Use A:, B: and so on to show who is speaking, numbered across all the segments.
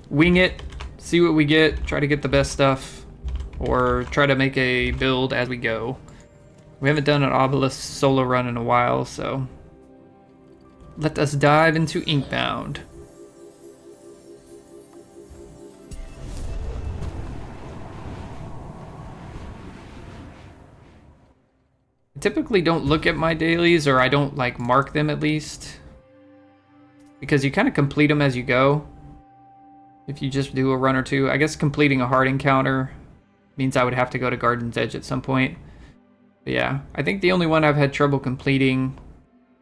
A: wing it, see what we get, try to get the best stuff, or try to make a build as we go. We haven't done an Obelisk solo run in a while, so let us dive into Inkbound. I typically don't look at my dailies, or I don't like mark them at least, because you kind of complete them as you go. If you just do a run or two, I guess completing a hard encounter means I would have to go to Garden's Edge at some point. But yeah, I think the only one I've had trouble completing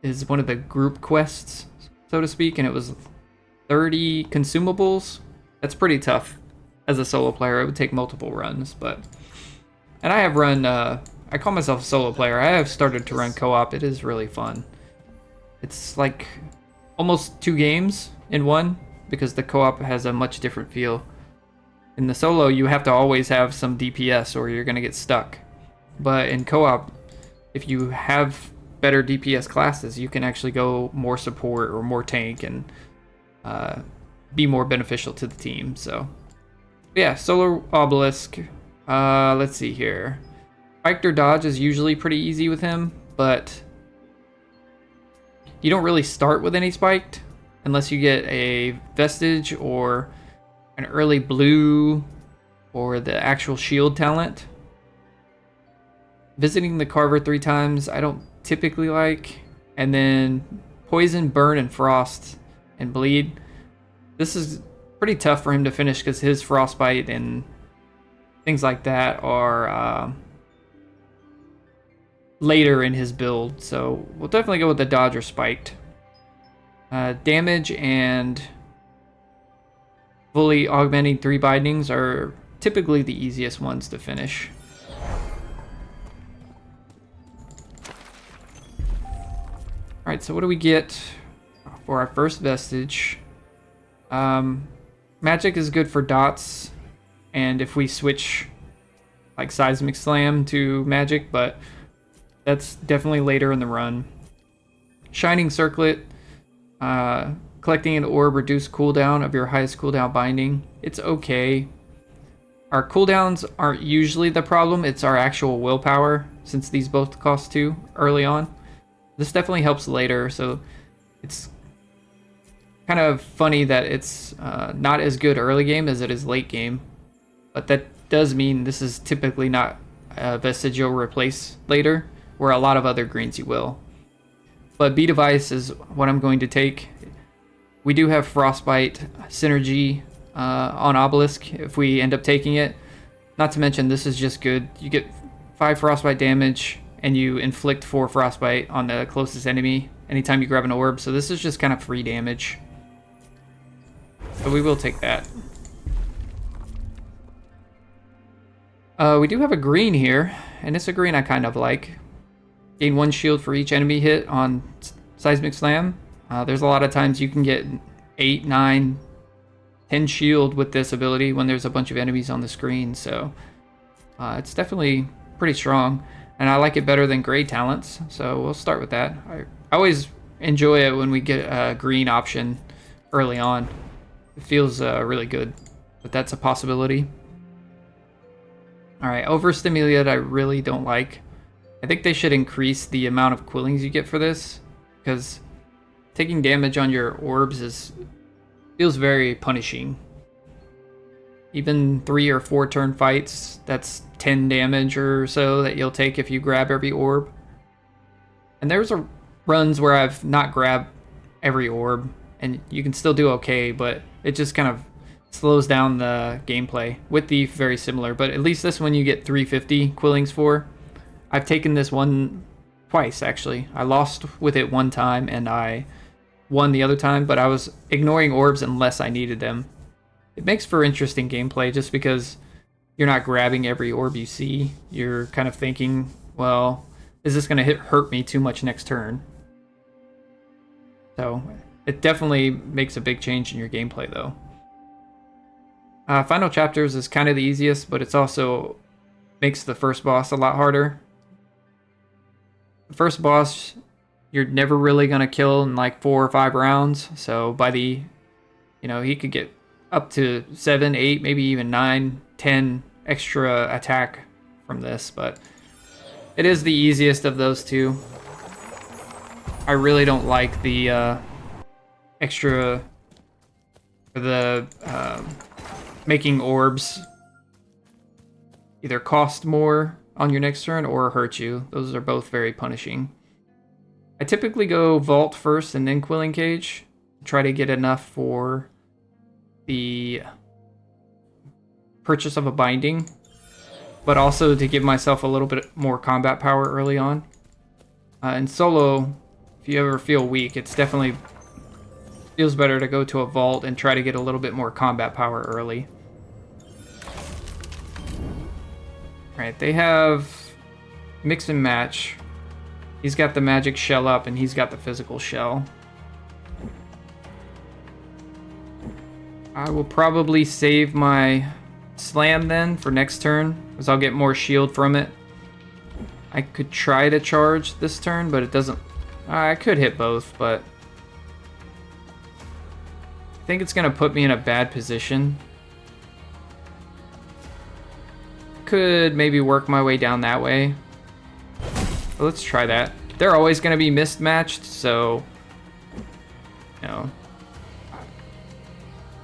A: is one of the group quests, so to speak, and it was 30 consumables. That's pretty tough as a solo player. It would take multiple runs, but... And I have run, I call myself a solo player. I have started to run co-op. It is really fun. It's like almost 2 games in one, because the co-op has a much different feel. In the solo, you have to always have some DPS or you're going to get stuck. But in co-op, if you have better DPS classes, you can actually go more support or more tank and be more beneficial to the team. So yeah, solo Obelisk. Let's see here. Spiked or dodge is usually pretty easy with him, but you don't really start with any spiked unless you get a vestige or an early blue or the actual shield talent. Visiting the Carver 3 times I don't typically like. And then poison, burn, and frost and bleed. This is pretty tough for him to finish because his frostbite and things like that are later in his build. So we'll definitely go with the dodge or spiked. Damage and fully augmenting 3 bindings are typically the easiest ones to finish. Alright, so what do we get for our first vestige? Magic is good for dots, and if we switch like Seismic Slam to magic, but that's definitely later in the run. Shining Circlet, collecting an orb, reduce cooldown of your highest cooldown binding. It's okay. Our cooldowns aren't usually the problem, it's our actual willpower, since these both cost 2 early on. This definitely helps later, so it's kind of funny that it's not as good early game as it is late game. But that does mean this is typically not a vestige you'll replace later, where a lot of other greens you will. But B-Device is what I'm going to take. We do have Frostbite synergy on Obelisk if we end up taking it. Not to mention this is just good. You get 5 Frostbite damage and you inflict 4 Frostbite on the closest enemy anytime you grab an orb. So this is just kind of free damage. So we will take that. We do have a green here, and it's a green I kind of like. Gain 1 shield for each enemy hit on Seismic Slam. There's a lot of times you can get 8, 9, 10 shield with this ability when there's a bunch of enemies on the screen, so it's definitely pretty strong. And I like it better than gray talents, so we'll start with that. I always enjoy it when we get a green option early on. It feels really good, but that's a possibility. Alright, Overstimulate I really don't like. I think they should increase the amount of quillings you get for this, because taking damage on your orbs feels very punishing. Even 3 or 4 turn fights, that's 10 damage or so that you'll take if you grab every orb. And there's runs where I've not grabbed every orb, and you can still do okay, but it just kind of slows down the gameplay. With Thief, very similar, but at least this one you get 350 quillings for. I've taken this one twice, actually. I lost with it one time, and I won the other time, but I was ignoring orbs unless I needed them. It makes for interesting gameplay just because you're not grabbing every orb you see. You're kind of thinking, well, is this going to hurt me too much next turn? So it definitely makes a big change in your gameplay, though. Final Chapters is kind of the easiest, but it's also makes the first boss a lot harder. The first boss, you're never really going to kill in like 4 or 5 rounds. So by the, he could get up to 7, 8, maybe even 9, 10 extra attack from this, but it is the easiest of those two. I really don't like the extra for the making orbs either cost more on your next turn or hurt you. Those are both very punishing. I typically go Vault first and then Quilling Cage. Try to get enough for the purchase of a binding, but also to give myself a little bit more combat power early on. In solo, if you ever feel weak, it's definitely feels better to go to a Vault and try to get a little bit more combat power early. Alright, they have Mix and Match. He's got the magic shell up and he's got the physical shell. I will probably save my slam then for next turn, because I'll get more shield from it. I could try to charge this turn, but it doesn't... I could hit both, but... I think it's going to put me in a bad position. Could maybe work my way down that way. But let's try that. They're always going to be mismatched, so... You know...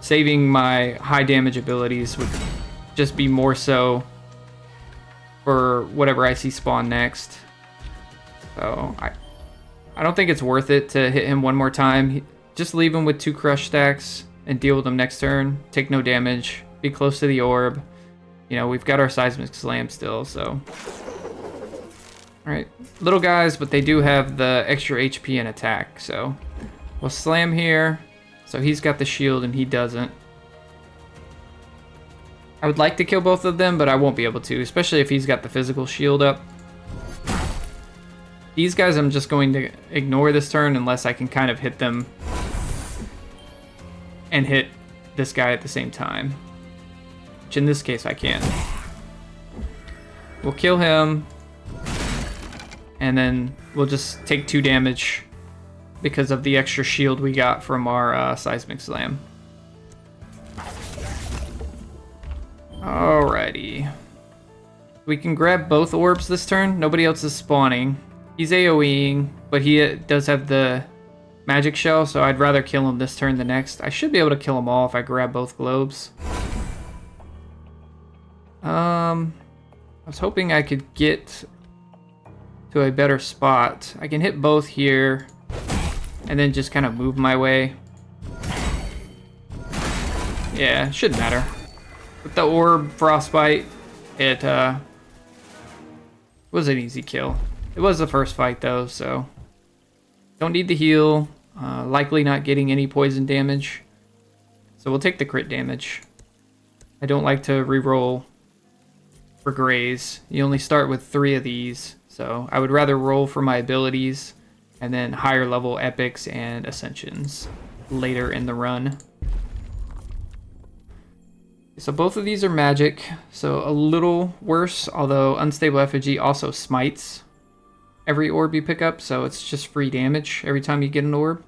A: Saving my high damage abilities would just be more so for whatever I see spawn next. So I don't think it's worth it to hit him one more time. Just leave him with 2 crush stacks and deal with him next turn. Take no damage. Be close to the orb. You know, we've got our seismic slam still, so. Alright, little guys, but they do have the extra HP and attack, so. We'll slam here. So he's got the shield and he doesn't. I would like to kill both of them, but I won't be able to, especially if he's got the physical shield up. These guys I'm just going to ignore this turn unless I can kind of hit them and hit this guy at the same time. Which in this case I can. We'll kill him. And then we'll just take 2 damage because of the extra shield we got from our seismic slam. Alrighty. We can grab both orbs this turn. Nobody else is spawning. He's AoEing, but he does have the magic shell, so I'd rather kill him this turn than next. I should be able to kill them all if I grab both globes. I was hoping I could get to a better spot. I can hit both here and then just kind of move my way. Yeah, shouldn't matter. With the orb frostbite, it was an easy kill. It was the first fight though, so don't need the heal. Likely not getting any poison damage, so we'll take the crit damage. I don't like to reroll for grays. You only start with 3 of these, so I would rather roll for my abilities and then higher level epics and ascensions later in the run. So both of these are magic, so a little worse, although Unstable Effigy also smites every orb you pick up, so it's just free damage every time you get an orb.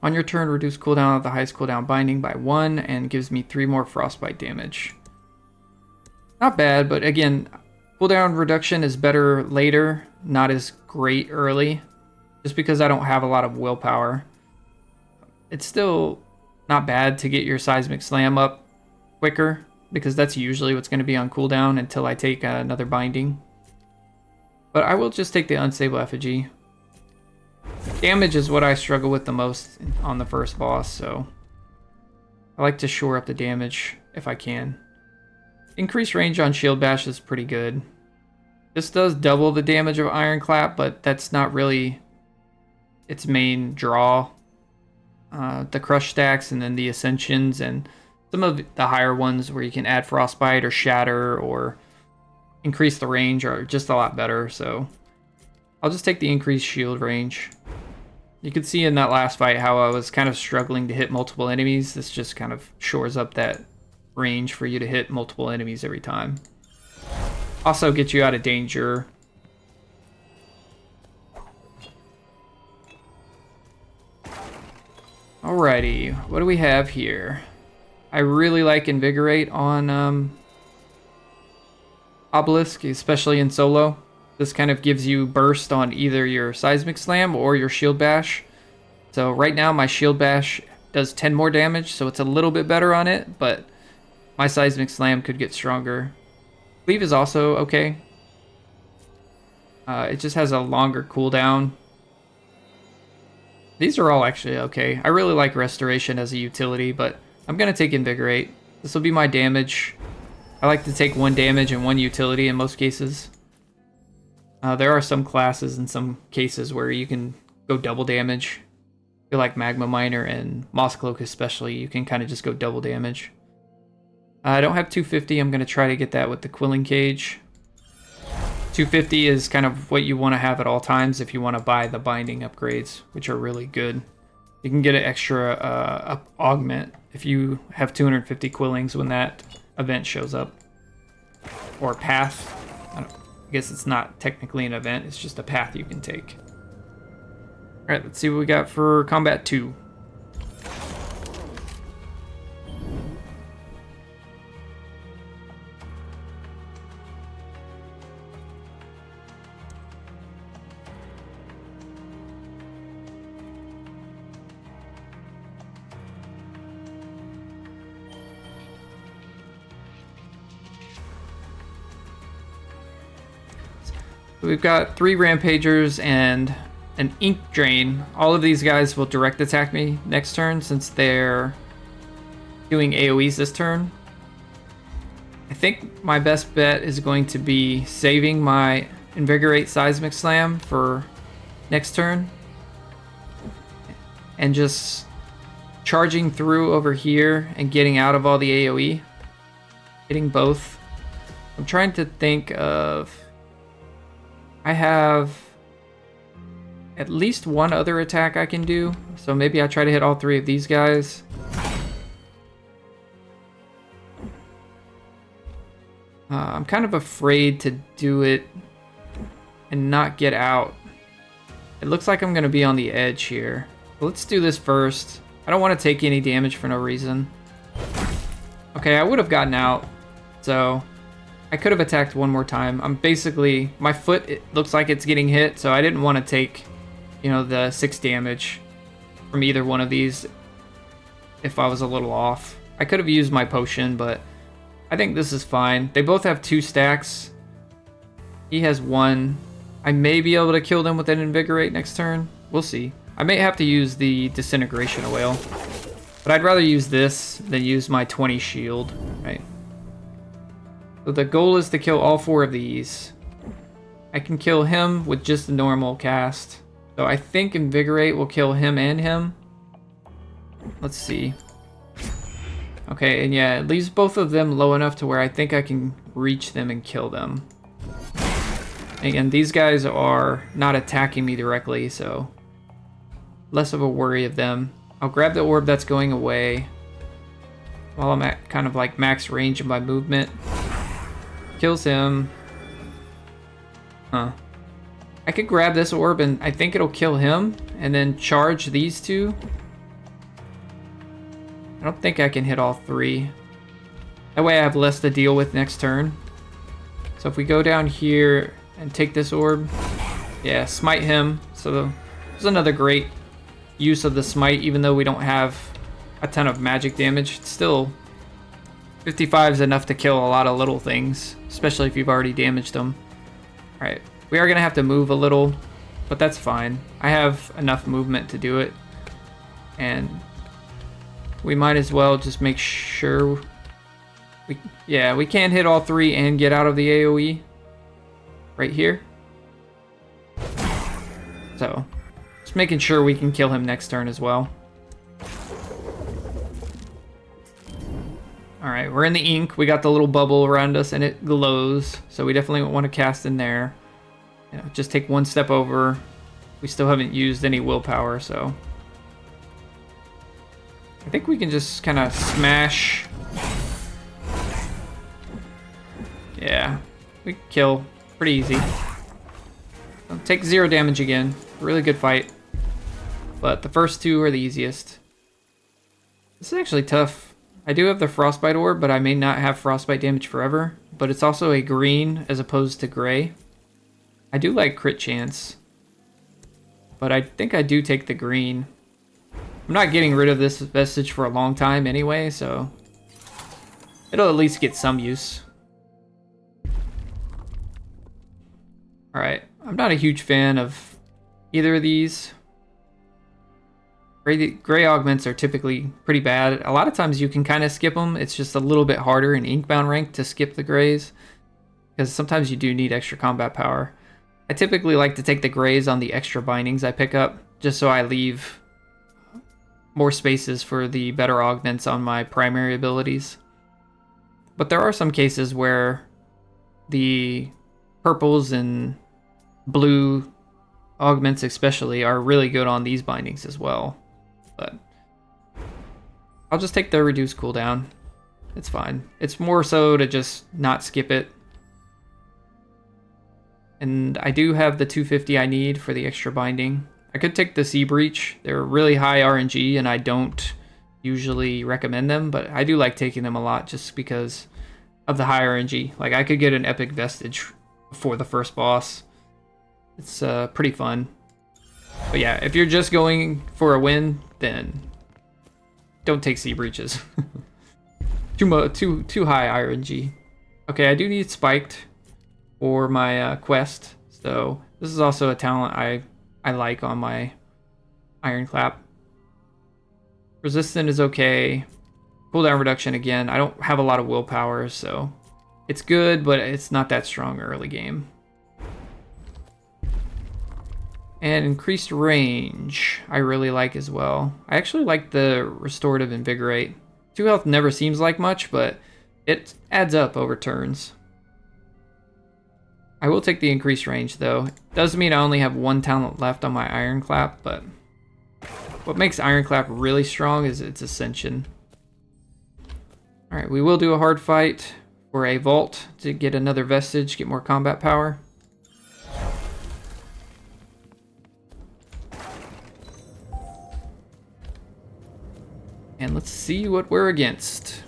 A: On your turn, reduce cooldown of the highest cooldown binding by 1 and gives me 3 more frostbite damage. Not bad, but again, cooldown reduction is better later, not as great early, just because I don't have a lot of willpower. It's still not bad to get your seismic slam up quicker, because that's usually what's going to be on cooldown until I take another binding. But I will just take the Unstable Effigy. Damage is what I struggle with the most on the first boss, so I like to shore up the damage if I can. Increased range on Shield Bash is pretty good. This does double the damage of Iron Clap, but that's not really its main draw. The crush stacks and then the ascensions and some of the higher ones where you can add frostbite or shatter or increase the range are just a lot better, so I'll just take the increased shield range. You could see in that last fight how I was kind of struggling to hit multiple enemies. This just kind of shores up that range for you to hit multiple enemies every time. Also get you out of danger. Alrighty, what do we have here? I really like Invigorate on Obelisk, especially in solo. This kind of gives you burst on either your Seismic Slam or your Shield Bash. So right now my Shield Bash does 10 more damage, so it's a little bit better on it, but my Seismic Slam could get stronger. Cleave is also okay. It just has a longer cooldown. These are all actually okay. I really like Restoration as a utility, but I'm going to take Invigorate. This will be my damage. I like to take 1 damage and 1 utility in most cases. There are some classes in some cases where you can go double damage. I feel like Magma Miner and Moss Cloak especially, you can kind of just go double damage. I don't have 250. I'm going to try to get that with the Quilling Cage. 250 is kind of what you want to have at all times if you want to buy the binding upgrades, which are really good. You can get an extra augment if you have 250 Quillings when that event shows up. Or path. I guess it's not technically an event, it's just a path you can take. Alright, let's see what we got for Combat 2. We've got 3 Rampagers and an Ink Drain. All of these guys will direct attack me next turn since they're doing AoEs this turn. I think my best bet is going to be saving my Invigorate Seismic Slam for next turn and just charging through over here and getting out of all the AoE. Hitting both. I'm trying to think of... I have at least 1 other attack I can do, so maybe I try to hit all 3 of these guys. I'm kind of afraid to do it and not get out. It looks like I'm going to be on the edge here. Let's do this first. I don't want to take any damage for no reason. Okay, I would have gotten out, so... I could have attacked 1 more time. I'm basically... My foot, it looks like it's getting hit, so I didn't want to take, you know, the 6 damage from either one of these if I was a little off. I could have used my potion, but I think this is fine. They both have 2 stacks. He has 1. I may be able to kill them with an Invigorate next turn. We'll see. I may have to use the Disintegration Oil, but I'd rather use this than use my 20 shield, right? So the goal is to kill all 4 of these. I can kill him with just a normal cast. So I think Invigorate will kill him and him. Let's see. Okay, and yeah, it leaves both of them low enough to where I think I can reach them and kill them. Again, these guys are not attacking me directly, so less of a worry of them. I'll grab the orb that's going away while I'm at kind of like max range of my movement. Kills him. Huh. I could grab this orb and I think it'll kill him and then charge these 2. I don't think I can hit all 3. That way I have less to deal with next turn. So if we go down here and take this orb, yeah, smite him. So there's another great use of the smite, even though we don't have a ton of magic damage. It's still 55 is enough to kill a lot of little things, especially if you've already damaged them. Alright, we are going to have to move a little, but that's fine. I have enough movement to do it. And we might as well just make sure... we can hit all 3 and get out of the AoE. Right here. So, just making sure we can kill him next turn as well. Alright, we're in the ink. We got the little bubble around us and it glows. So we definitely want to cast in there. You know, just take 1 step over. We still haven't used any willpower, so... I think we can just kind of smash. Yeah, we kill. Pretty easy. Take 0 damage again. Really good fight. But the first 2 are the easiest. This is actually tough. I do have the Frostbite Orb, but I may not have Frostbite damage forever. But it's also a green as opposed to gray. I do like crit chance. But I think I do take the green. I'm not getting rid of this vestige for a long time anyway, so it'll at least get some use. Alright, I'm not a huge fan of either of these. Gray augments are typically pretty bad. A lot of times you can kind of skip them. It's just a little bit harder in Inkbound rank to skip the grays, because sometimes you do need extra combat power. I typically like to take the grays on the extra bindings I pick up, just so I leave more spaces for the better augments on my primary abilities. But there are some cases where the purples and blue augments especially are really good on these bindings as well. But I'll just take the reduced cooldown. It's fine. It's more so to just not skip it. And I do have the 250 I need for the extra binding. I could take the Sea Breach. They're really high RNG and I don't usually recommend them, but I do like taking them a lot just because of the high RNG. Like I could get an epic vestige before the first boss. It's pretty fun. But yeah, if you're just going for a win, then don't take Sea Breaches. too high RNG. Okay, I do need Spiked for my quest, so this is also a talent I like on my Iron Clap. Resistant is okay. Cooldown reduction again. I don't have a lot of willpower, so it's good, but it's not that strong early game. And increased range, I really like as well. I actually like the Restorative Invigorate. 2 health never seems like much, but it adds up over turns. I will take the increased range though. It does mean I only have 1 talent left on my Iron Clap, but what makes Iron Clap really strong is its Ascension. Alright, we will do a hard fight for a vault to get another vestige, get more combat power. And let's see what we're against.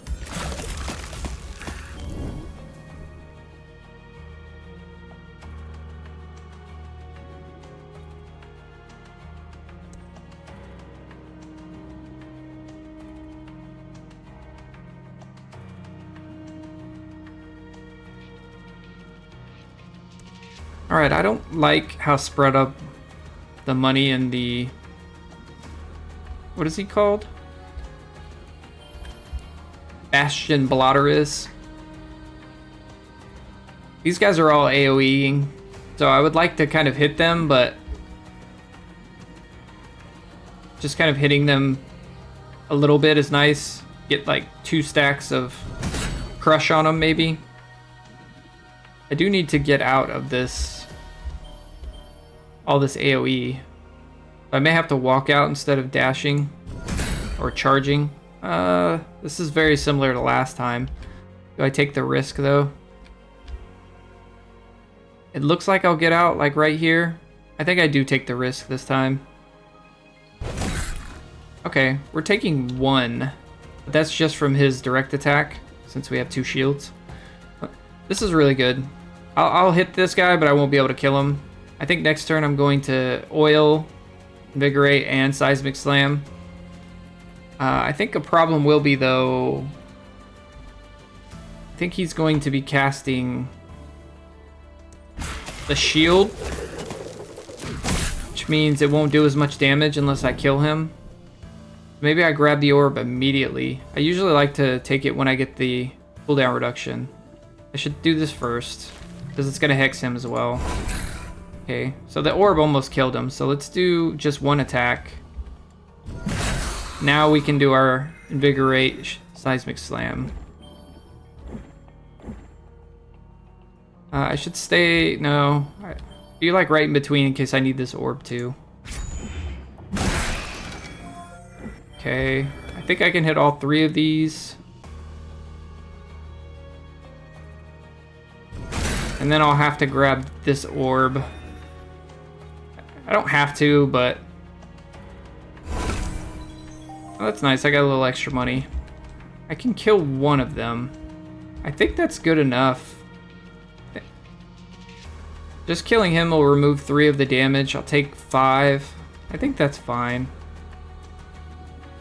A: Alright, I don't like how spread up the money in the... What is he called? Bastion Blotter is. These guys are all AoEing, so I would like to kind of hit them, but just kind of hitting them a little bit is nice. Get like 2 stacks of crush on them maybe. I do need to get out of this, all this AoE. I may have to walk out instead of dashing or charging. This is very similar to last time. Do I take the risk though? It looks like I'll get out like right here. I think I do take the risk this time. Okay, we're taking 1. But that's just from his direct attack since we have 2 shields. This is really good. I'll hit this guy, but I won't be able to kill him. I think next turn I'm going to Oil, Invigorate, and Seismic Slam. I think a problem will be, though... I think he's going to be casting the shield, which means it won't do as much damage unless I kill him. Maybe I grab the orb immediately. I usually like to take it when I get the cooldown reduction. I should do this first, because it's going to hex him as well. Okay, so the orb almost killed him, so let's do just 1 attack. Now we can do our Invigorate, Seismic Slam. I should stay... No. Be like right in between in case I need this orb too. Okay. I think I can hit all 3 of these. And then I'll have to grab this orb. I don't have to, but... Oh, that's nice. I got a little extra money. I can kill one of them. I think that's good enough. Just killing him will remove 3 of the damage. I'll take 5. I think that's fine.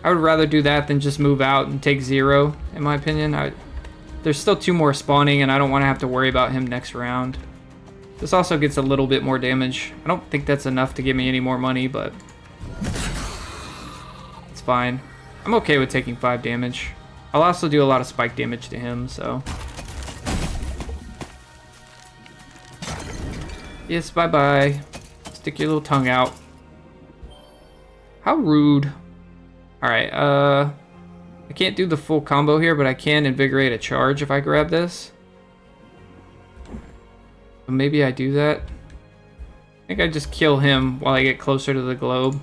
A: I would rather do that than just move out and take 0, in my opinion. There's still 2 more spawning, and I don't want to have to worry about him next round. This also gets a little bit more damage. I don't think that's enough to give me any more money, but it's fine. I'm okay with taking 5 damage. I'll also do a lot of spike damage to him, so... Yes, bye-bye. Stick your little tongue out. How rude. Alright, I can't do the full combo here, but I can invigorate a charge if I grab this. So maybe I do that. I think I just kill him while I get closer to the globe.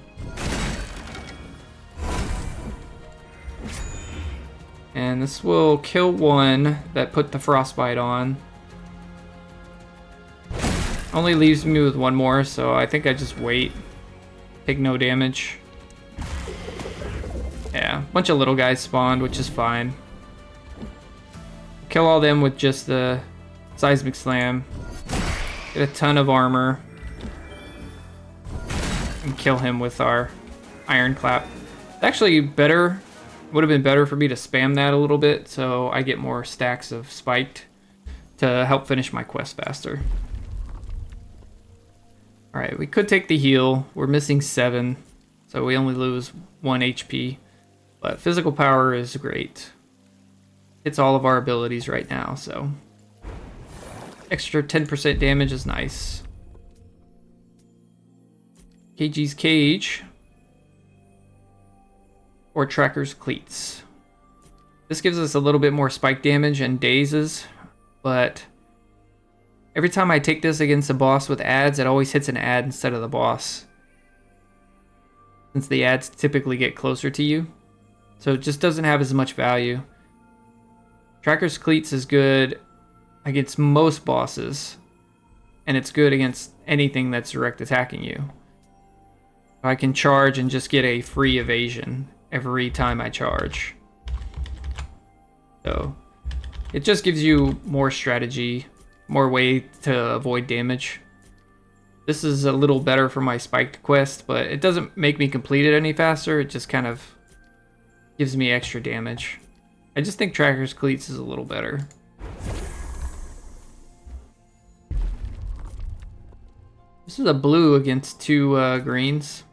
A: And this will kill one that put the frostbite on. Only leaves me with 1 more, so I think I just wait. Take no damage. Yeah, a bunch of little guys spawned, which is fine. Kill all them with just the seismic slam. Get a ton of armor. And kill him with our iron clap. It's actually better. Would have been better for me to spam that a little bit so I get more stacks of spiked to help finish my quest faster. Alright, we could take the heal. We're missing 7, so we only lose 1 HP. But physical power is great. It's all of our abilities right now, so... Extra 10% damage is nice. KG's Cage. Or Tracker's Cleats. This gives us a little bit more spike damage and dazes, but... Every time I take this against a boss with ads, it always hits an ad instead of the boss. Since the ads typically get closer to you. So it just doesn't have as much value. Tracker's Cleats is good against most bosses. And it's good against anything that's direct attacking you. I can charge and just get a free evasion every time I charge. So it just gives you more strategy. More way to avoid damage. This is a little better for my spiked quest, but it doesn't make me complete it any faster. It just kind of gives me extra damage. I just think Tracker's Cleats is a little better. This is a blue against 2 greens.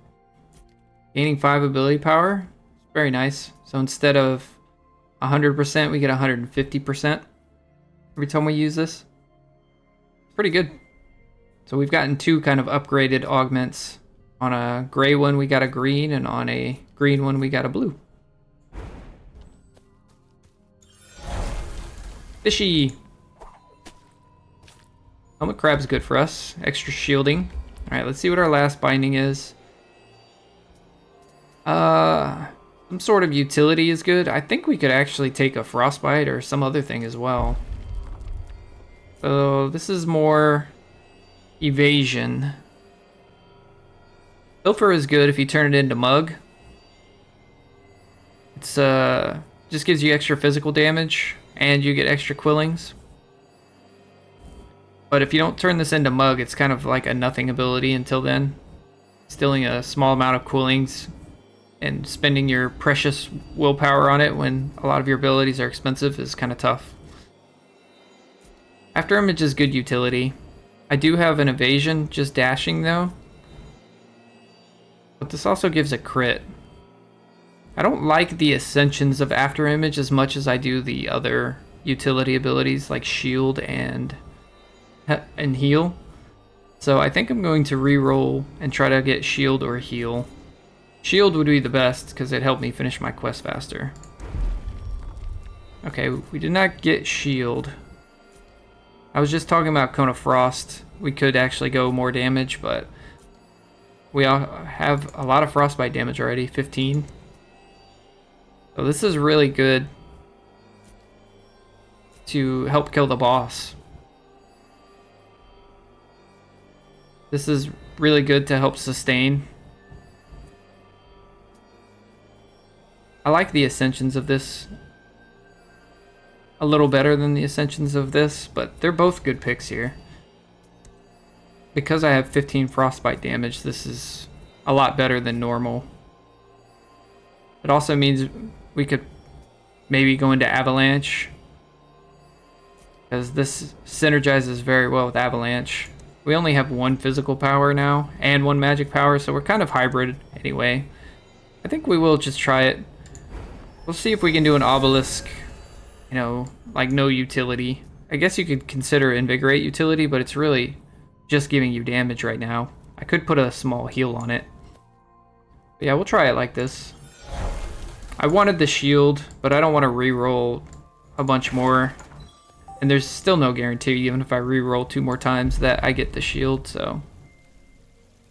A: Gaining 5 ability power. Very nice. So instead of 100%, we get 150% every time we use this. Pretty good. So we've gotten 2 kind of upgraded augments. On a gray one we got a green, and on a green one we got a blue. Fishy! Helmet Crab's good for us. Extra shielding. Alright, let's see what our last binding is. Some sort of utility is good. I think we could actually take a frostbite or some other thing as well. So this is more evasion. Pilfer is good if you turn it into mug. It's just gives you extra physical damage and you get extra quillings. But if you don't turn this into mug, it's kind of like a nothing ability until then. Stealing a small amount of quillings and spending your precious willpower on it when a lot of your abilities are expensive is kind of tough. After Image is good utility. I do have an evasion, just dashing though. But this also gives a crit. I don't like the ascensions of After Image as much as I do the other utility abilities like shield and heal. So I think I'm going to re-roll and try to get shield or heal. Shield would be the best because it helped me finish my quest faster. Okay, we did not get shield. I was just talking about Cone of Frost. We could actually go more damage, but we all have a lot of frostbite damage already, 15. So this is really good to help kill the boss. This is really good to help sustain. I like the Ascensions of this a little better than the Ascensions of this, but they're both good picks here. Because I have 15 frostbite damage, this is a lot better than normal. It also means we could maybe go into Avalanche, because this synergizes very well with Avalanche. We only have one physical power now and one magic power, so we're kind of hybrid anyway. I think we will just try it. We'll see if we can do an Obelisk, you know, like no utility. I guess you could consider Invigorate utility, but it's really just giving you damage right now. I could put a small heal on it. But yeah, we'll try it like this. I wanted the shield, but I don't want to re-roll a bunch more. And there's still no guarantee, even if I re-roll 2 more times, that I get the shield, so.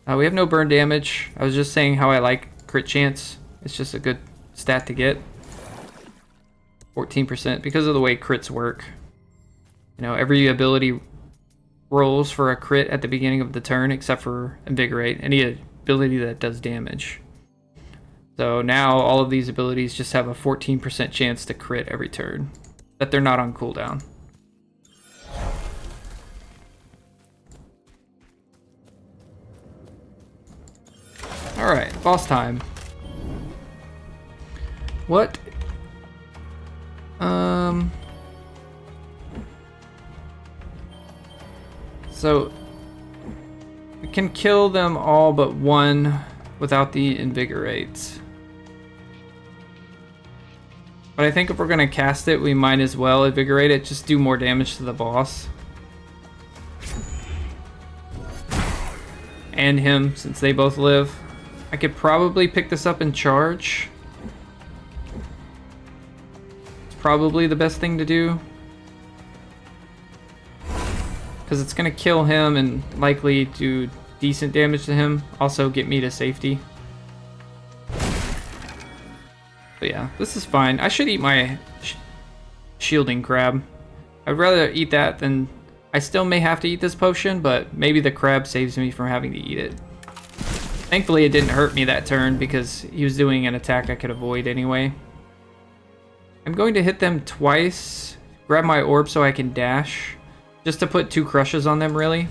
A: We have no burn damage. I was just saying how I like crit chance. It's just a good stat to get. 14% because of the way crits work. You know, every ability rolls for a crit at the beginning of the turn, except for Invigorate, any ability that does damage. So now all of these abilities just have a 14% chance to crit every turn, that they're not on cooldown. Alright, boss time. What? So we can kill them all but one without the Invigorate. But I think if we're gonna cast it, we might as well Invigorate it, just do more damage to the boss. And him, since they both live. I could probably pick this up and charge. It's probably the best thing to do. Because it's going to kill him and likely do decent damage to him. Also get me to safety. But yeah, this is fine. I should eat my shielding crab. I'd rather eat that than... I still may have to eat this potion, but maybe the crab saves me from having to eat it. Thankfully, it didn't hurt me that turn because he was doing an attack I could avoid anyway. I'm going to hit them twice, grab my orb so I can dash, just to put 2 crushes on them, really.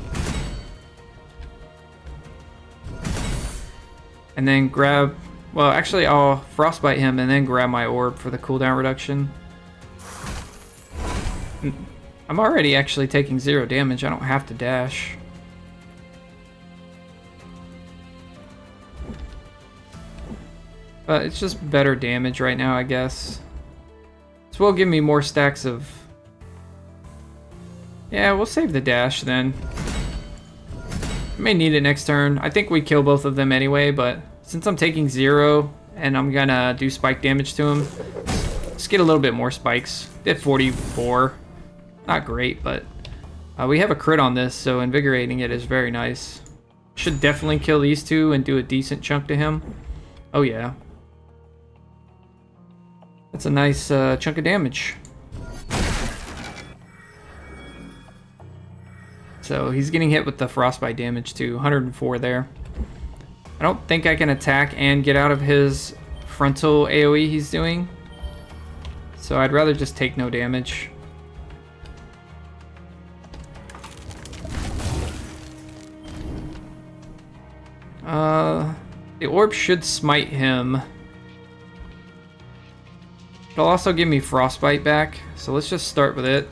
A: And then grab... Well, actually, I'll frostbite him and then grab my orb for the cooldown reduction. I'm already actually taking 0 damage. I don't have to dash. But it's just better damage right now, I guess. This will give me more stacks of... Yeah, we'll save the dash then. I may need it next turn. I think we kill both of them anyway, but since I'm taking 0 and I'm gonna do spike damage to him, let's get a little bit more spikes. Did 44. Not great, but we have a crit on this, so invigorating it is very nice. Should definitely kill these 2 and do a decent chunk to him. Oh yeah. That's a nice chunk of damage. So he's getting hit with the frostbite damage too, 104 there. I don't think I can attack and get out of his frontal AoE he's doing. So I'd rather just take no damage. The orb should smite him. It'll also give me frostbite back, so let's just start with it.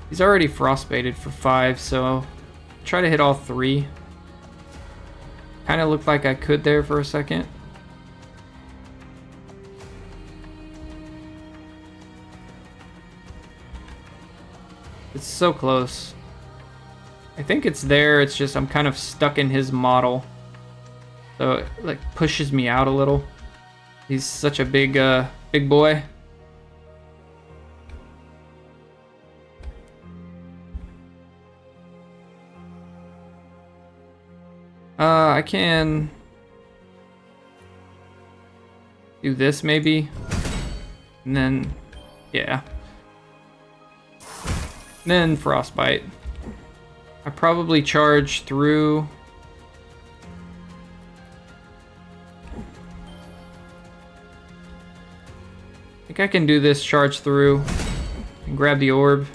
A: He's already frostbited for 5, so try to hit all 3. Kind of looked like I could there for a second. It's so close. I think it's there, it's just I'm kind of stuck in his model. So it like pushes me out a little. He's such a big big boy. I can do this maybe. And then yeah. And then frostbite. I probably charge through. think I can do this charge through and grab the orb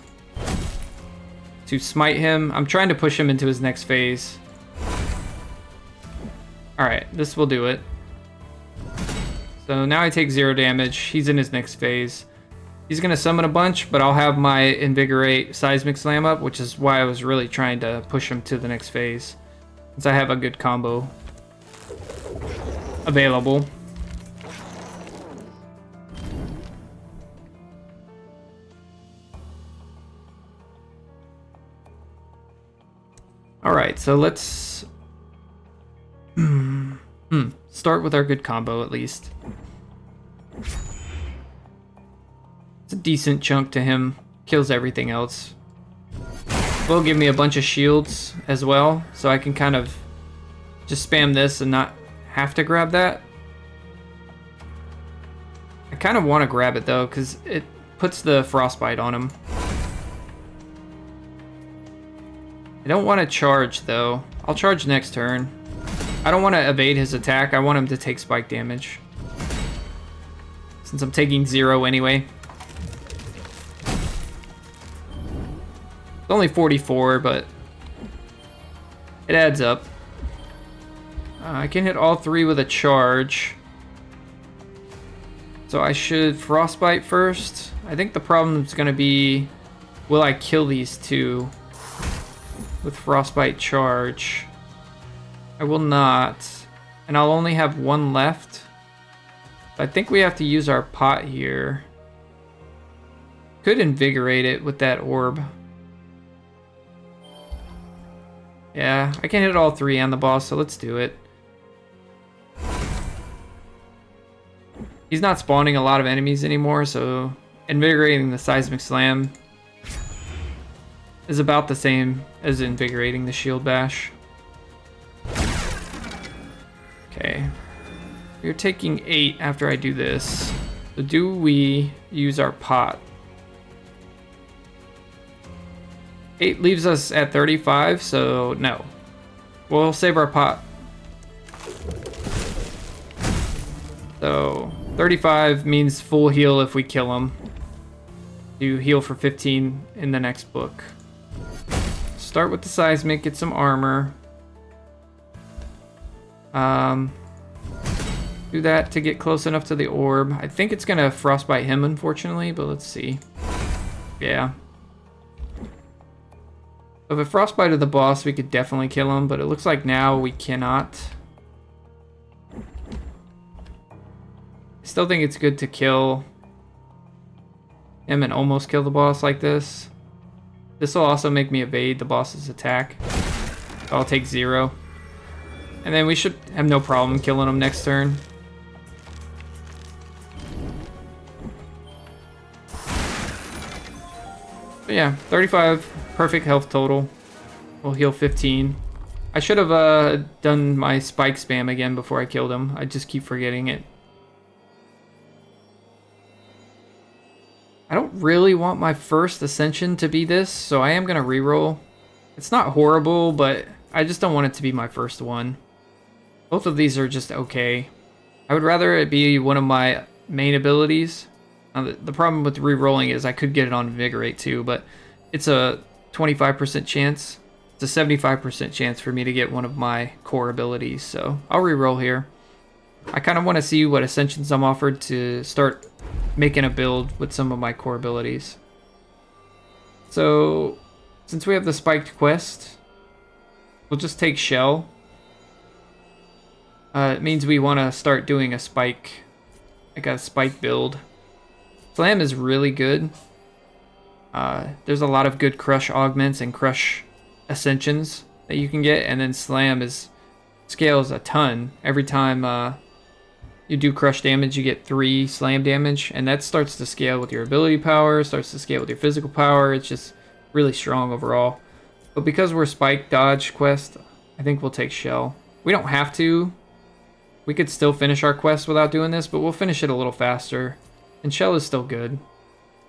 A: to smite him. I'm trying to push him into his next phase. Alright, this will do it. So now I take 0 damage. He's in his next phase. He's going to summon a bunch, but I'll have my Invigorate Seismic Slam up, which is why I was really trying to push him to the next phase, since I have a good combo available. Alright, so let's start with our good combo at least. It's a decent chunk to him. Kills everything else. Will give me a bunch of shields as well, so I can kind of just spam this and not have to grab that. I kind of want to grab it though, because it puts the frostbite on him. I don't want to charge though. I'll charge next turn. I don't want to evade his attack. I want him to take spike damage, since I'm taking 0 anyway. It's only 44, but it adds up. I can hit all 3 with a charge. So I should frostbite first. I think the problem is going to be, will I kill these 2 with frostbite charge? I will not. And I'll only have 1 left. I think we have to use our pot here. Could invigorate it with that orb. Yeah, I can hit all 3 on the boss, so let's do it. He's not spawning a lot of enemies anymore, so invigorating the Seismic Slam is about the same as invigorating the Shield Bash. Okay. We're taking 8 after I do this. So do we use our pot? 8 leaves us at 35, so no. We'll save our pot. So 35 means full heal if we kill him. You heal for 15 in the next book. Start with the Seismic, get some armor. Do that to get close enough to the orb. I think it's gonna frostbite him, unfortunately, but let's see. Yeah. If it frostbited the boss, we could definitely kill him, but it looks like now we cannot. I still think it's good to kill him and almost kill the boss like this. This will also make me evade the boss's attack. So I'll take 0. And then we should have no problem killing him next turn. But yeah, 35 perfect health total. We'll heal 15. I should have done my spike spam again before I killed him. I just keep forgetting it. I don't really want my first ascension to be this, so I am going to reroll. It's not horrible, but I just don't want it to be my first one. Both of these are just okay. I would rather it be one of my main abilities. The problem with re-rolling is I could get it on Invigorate too, but it's a 25% chance. It's a 75% chance for me to get one of my core abilities, so I'll re-roll here. I kind of want to see what Ascensions I'm offered to start making a build with some of my core abilities. So, since we have the spiked quest, we'll just take Shell. It means we want to start doing a spike, like a spike build. Slam is really good. There's a lot of good crush augments and crush ascensions that you can get, and then Slam scales a ton. Every time you do crush damage, you get 3 slam damage, and that starts to scale with your ability power, starts to scale with your physical power. It's just really strong overall. But because we're spike dodge quest, I think we'll take Shell. We don't have to. We could still finish our quest without doing this, but we'll finish it a little faster. And Shell is still good.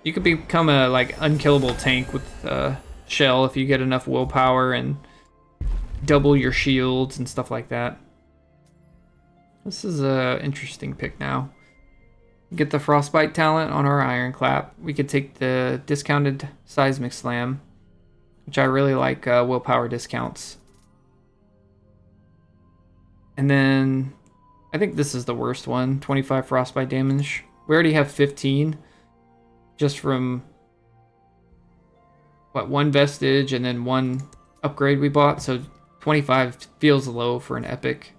A: You could become a unkillable tank with Shell if you get enough willpower and double your shields and stuff like that. This is a interesting pick now. Get the Frostbite talent on our Ironclap. We could take the discounted Seismic Slam, which I really like willpower discounts. And then I think this is the worst one, 25 Frostbite damage. We already have 15 just from, what, one Vestige and then one upgrade we bought, so 25 feels low for an epic.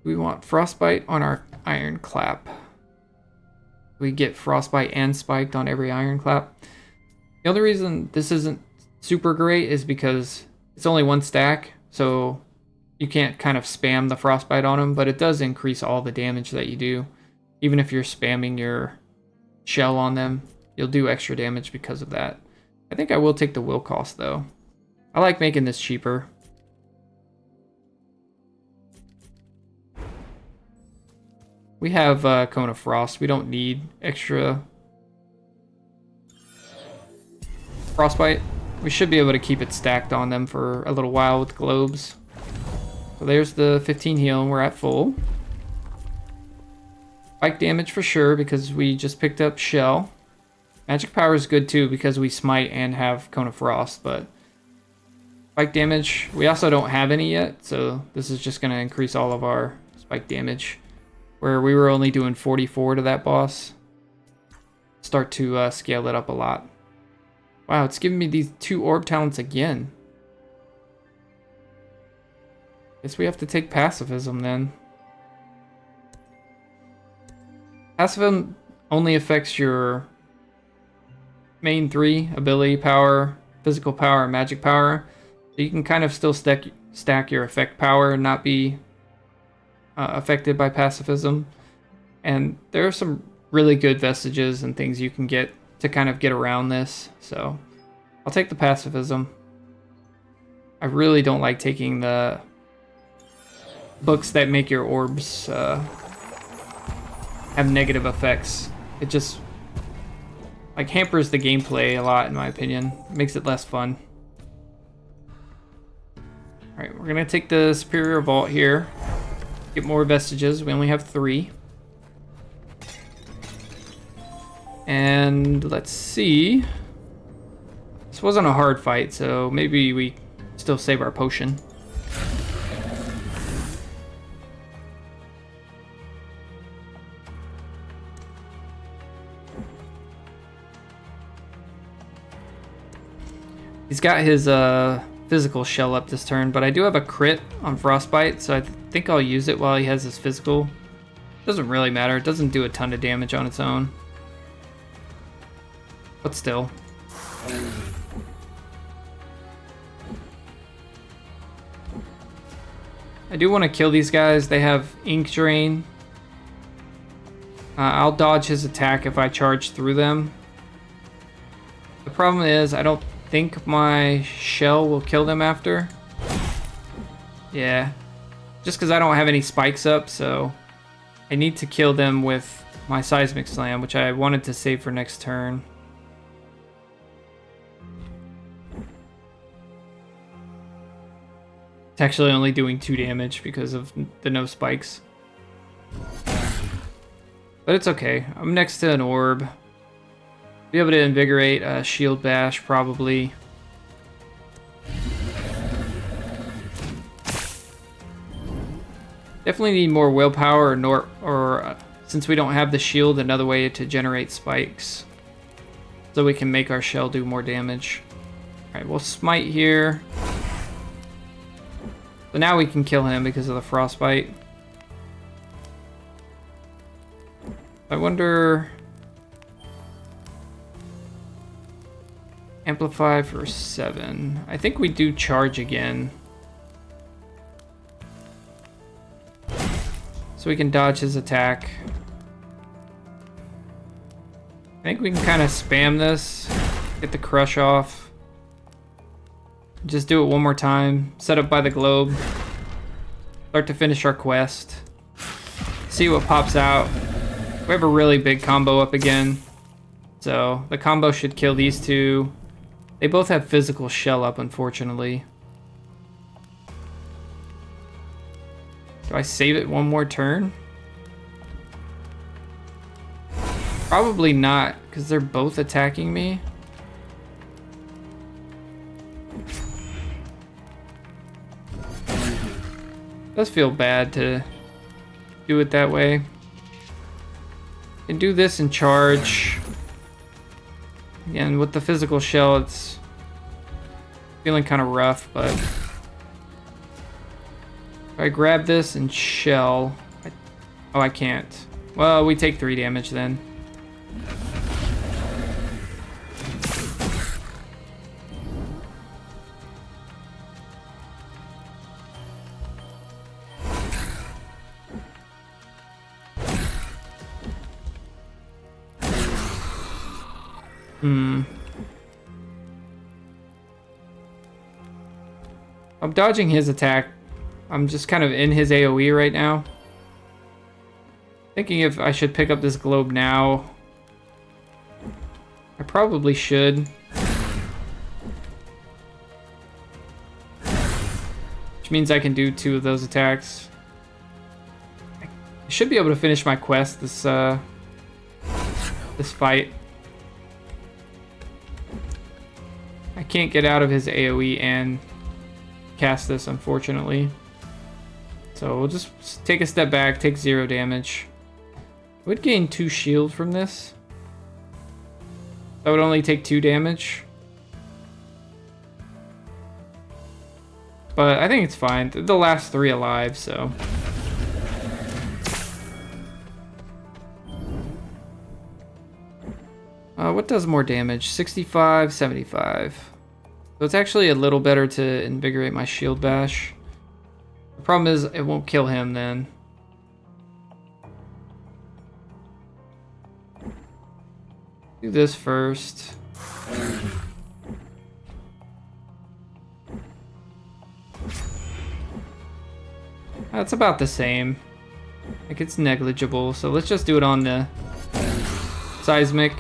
A: We want Frostbite on our Ironclap. We get Frostbite and Spiked on every Ironclap. The only reason this isn't super great is because it's only one stack, so you can't kind of spam the Frostbite on them, but it does increase all the damage that you do. Even if you're spamming your shell on them, you'll do extra damage because of that. I think I will take the will cost though. I like making this cheaper. We have Cone of Frost. We don't need extra Frostbite. We should be able to keep it stacked on them for a little while with globes. So there's the 15 heal, and we're at full. Spike damage for sure, because we just picked up Shell. Magic Power is good too, because we smite and have Cone of Frost, but spike damage, we also don't have any yet, so this is just going to increase all of our spike damage. Where we were only doing 44 to that boss. Start to scale it up a lot. Wow, it's giving me these 2 orb talents again. Guess we have to take pacifism then. Pacifism only affects your main 3, ability power, physical power, and magic power. So you can kind of still stack your effect power and not be affected by pacifism. And there are some really good vestiges and things you can get to kind of get around this. So I'll take the pacifism. I really don't like taking the books that make your orbs have negative effects. It just like hampers the gameplay a lot, in my opinion. It makes it less fun. Alright, we're gonna take the Superior Vault here. Get more vestiges. We only have 3. And let's see. This wasn't a hard fight, so maybe we still save our potion. He's got his physical shell up this turn, but I do have a crit on Frostbite, so I think I'll use it while he has his physical. Doesn't really matter. It doesn't do a ton of damage on its own. But still. I do want to kill these guys. They have Ink Drain. I'll dodge his attack if I charge through them. The problem is I don't think my shell will kill them after. Yeah. Just because I don't have any spikes up, so I need to kill them with my Seismic Slam, which I wanted to save for next turn. It's actually only doing 2 damage because of the no spikes. But it's okay. I'm next to an orb. Be able to invigorate, shield bash probably. Definitely need more willpower, or since we don't have the shield, another way to generate spikes, so we can make our shell do more damage. All right, we'll smite here. So now we can kill him because of the frostbite. I wonder. Amplify for 7. I think we do charge again. So we can dodge his attack. I think we can kind of spam this. Get the crush off. Just do it one more time. Set up by the globe. Start to finish our quest. See what pops out. We have a really big combo up again. So the combo should kill these two. They both have physical shell up, unfortunately. Do I save it one more turn? Probably not, because they're both attacking me. Does feel bad to do it that way. Can do this and charge. Again, with the physical shell, it's feeling kind of rough, but if I grab this and shell, oh, I can't. Well, we take 3 damage then. I'm dodging his attack. I'm just kind of in his AoE right now. Thinking if I should pick up this globe now. I probably should. Which means I can do 2 of those attacks. I should be able to finish my quest this fight. I can't get out of his AoE and cast this, unfortunately. So we'll just take a step back, take 0 damage. Would gain 2 shield from this. That would only take 2 damage. But I think it's fine. The last 3 alive, so. What does more damage? 65, 75. So it's actually a little better to invigorate my shield bash. The problem is it won't kill him then. Do this first. That's about the same. Like, it's negligible, so let's just do it on the seismic.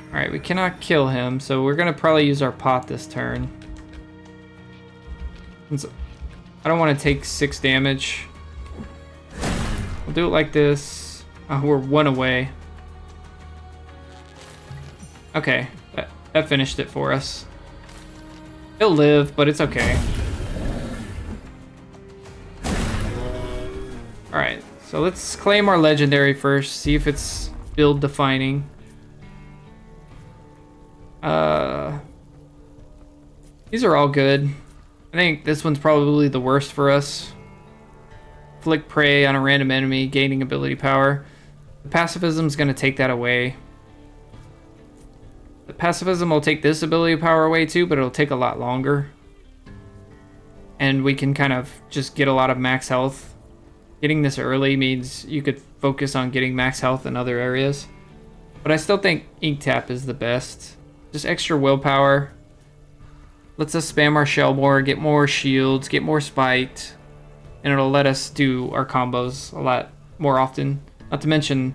A: Alright, we cannot kill him, so we're gonna probably use our pot this turn. Since I don't want to take 6 damage. We'll do it like this. Oh, we're 1 away. Okay, that finished it for us. He'll live, but it's okay. Alright, so let's claim our legendary first, see if it's build defining. These are all good. I think this one's probably the worst for us. Flick prey on a random enemy, gaining ability power. The pacifism's gonna take that away. The pacifism will take this ability power away too, but it'll take a lot longer. And we can kind of just get a lot of max health. Getting this early means you could focus on getting max health in other areas. But I still think Ink Tap is the best. Just extra willpower. Lets us spam our shell more, get more shields, get more spiked. And it'll let us do our combos a lot more often. Not to mention,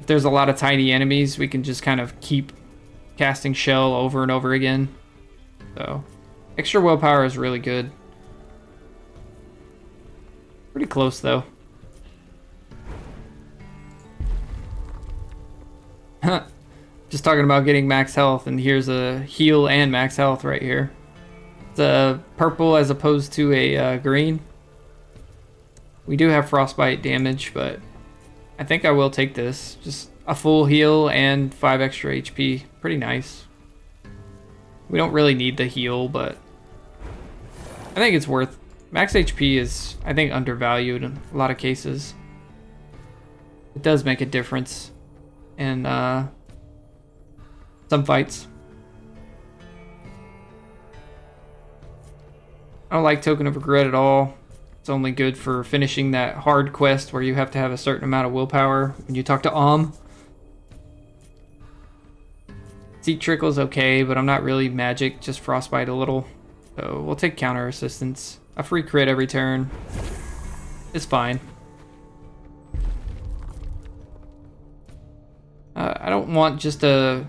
A: if there's a lot of tiny enemies, we can just kind of keep casting shell over and over again. So, extra willpower is really good. Pretty close though. Just talking about getting max health, and here's a heal and max health right here. It's a purple as opposed to a green. We do have frostbite damage, but I think I will take this. Just a full heal and 5 extra HP. Pretty nice. We don't really need the heal, but I think it's worth. Max HP is, I think, undervalued in a lot of cases. It does make a difference in some fights. I don't like Token of Regret at all. It's only good for finishing that hard quest where you have to have a certain amount of willpower when you talk to Seek Trickle is okay, but I'm not really magic, just frostbite a little. So we'll take counter assistance. A free crit every turn is fine. I don't want just a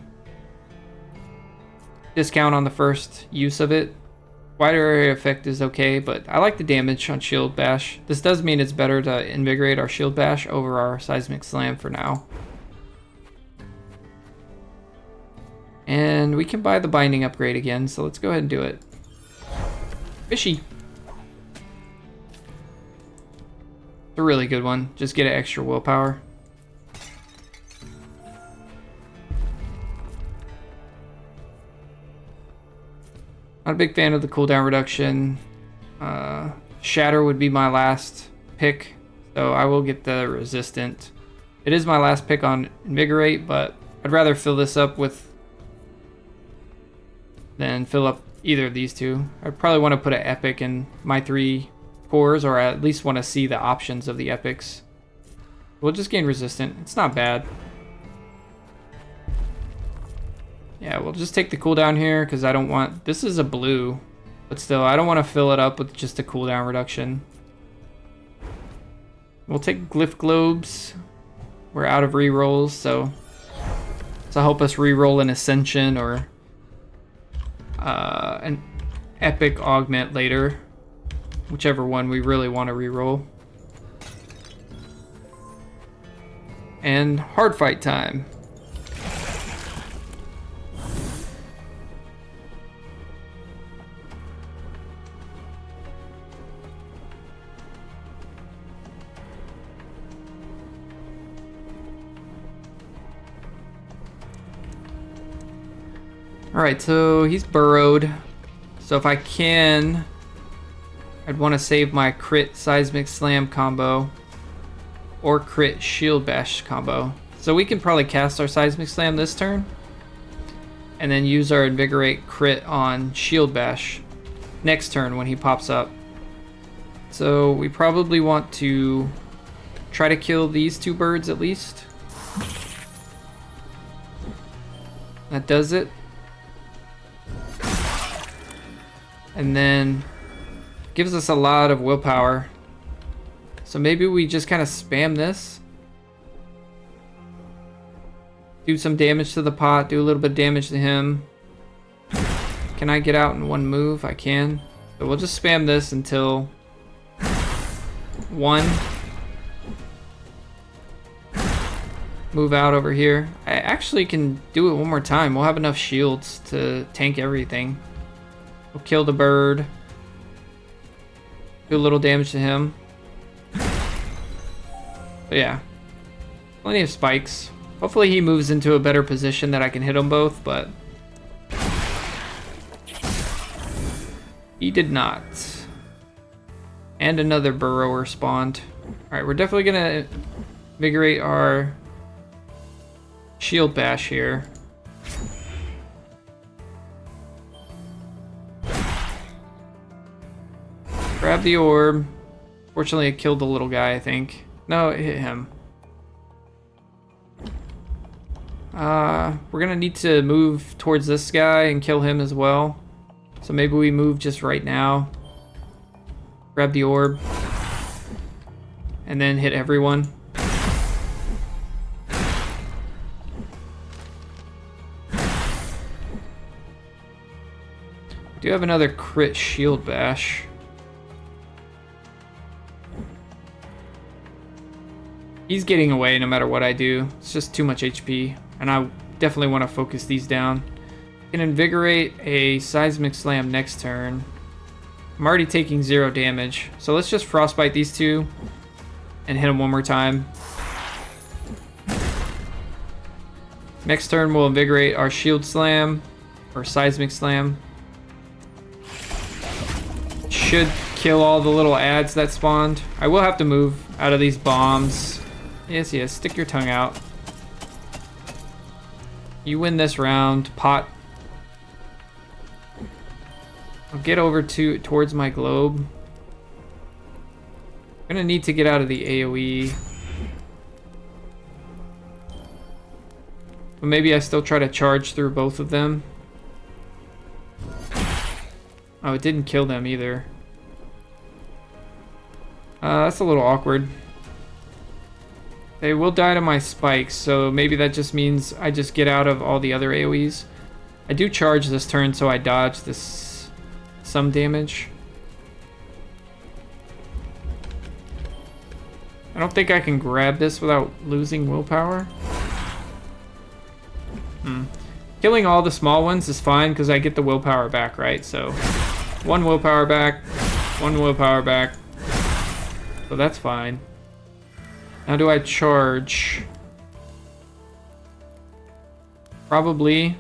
A: discount on the first use of it. Wider area effect is okay, but I like the damage on Shield Bash. This does mean it's better to invigorate our Shield Bash over our Seismic Slam for now. And we can buy the binding upgrade again, so let's go ahead and do it. Fishy. It's a really good one. Just get an extra willpower. Not a big fan of the cooldown reduction. Shatter would be my last pick, so I will get the resistant. It is my last pick on invigorate, but I'd rather fill this up with than fill up either of these two. I probably want to put an epic in my 3 cores, or at least want to see the options of the epics. We'll just gain resistant. It's not bad. Yeah, we'll just take the cooldown here because I don't want... This is a blue, but still, I don't want to fill it up with just a cooldown reduction. We'll take Glyph Globes. We're out of rerolls, so help us reroll an Ascension or an Epic Augment later. Whichever one we really want to reroll. And hard fight time. Alright, so he's burrowed. So if I can, I'd want to save my crit Seismic Slam combo or crit Shield Bash combo. So we can probably cast our Seismic Slam this turn and then use our Invigorate crit on Shield Bash next turn when he pops up. So we probably want to try to kill these 2 birds at least. That does it. And then gives us a lot of willpower. So maybe we just kind of spam this. Do some damage to the pot, do a little bit of damage to him. Can I get out in 1 move? I can. So we'll just spam this until 1. Move out over here. I actually can do it 1 more time. We'll have enough shields to tank everything. We'll kill the bird. Do a little damage to him. But yeah. Plenty of spikes. Hopefully he moves into a better position that I can hit them both, but he did not. And another burrower spawned. Alright, we're definitely gonna invigorate our Shield Bash here. Grab the orb. Fortunately, it killed the little guy, I think. No, it hit him. We're gonna need to move towards this guy and kill him as well. So maybe we move just right now. Grab the orb. And then hit everyone. Do have another crit Shield Bash. He's getting away no matter what I do. It's just too much HP, and I definitely want to focus these down. I can invigorate a Seismic Slam next turn. I'm already taking 0 damage, so let's just Frostbite these 2 and hit them 1 more time. Next turn we'll invigorate our Shield Slam or Seismic Slam. Should kill all the little ads that spawned. I will have to move out of these bombs. Yes, yes, stick your tongue out. You win this round, pot. I'll get over towards my globe. I'm gonna need to get out of the AoE. But maybe I still try to charge through both of them. Oh, it didn't kill them either. That's a little awkward. They will die to my spikes, so maybe that just means I just get out of all the other AoEs. I do charge this turn, so I dodge this some damage. I don't think I can grab this without losing willpower. Killing all the small ones is fine because I get the willpower back, right? So 1 willpower back, 1 willpower back. So that's fine. Now do I charge? Probably.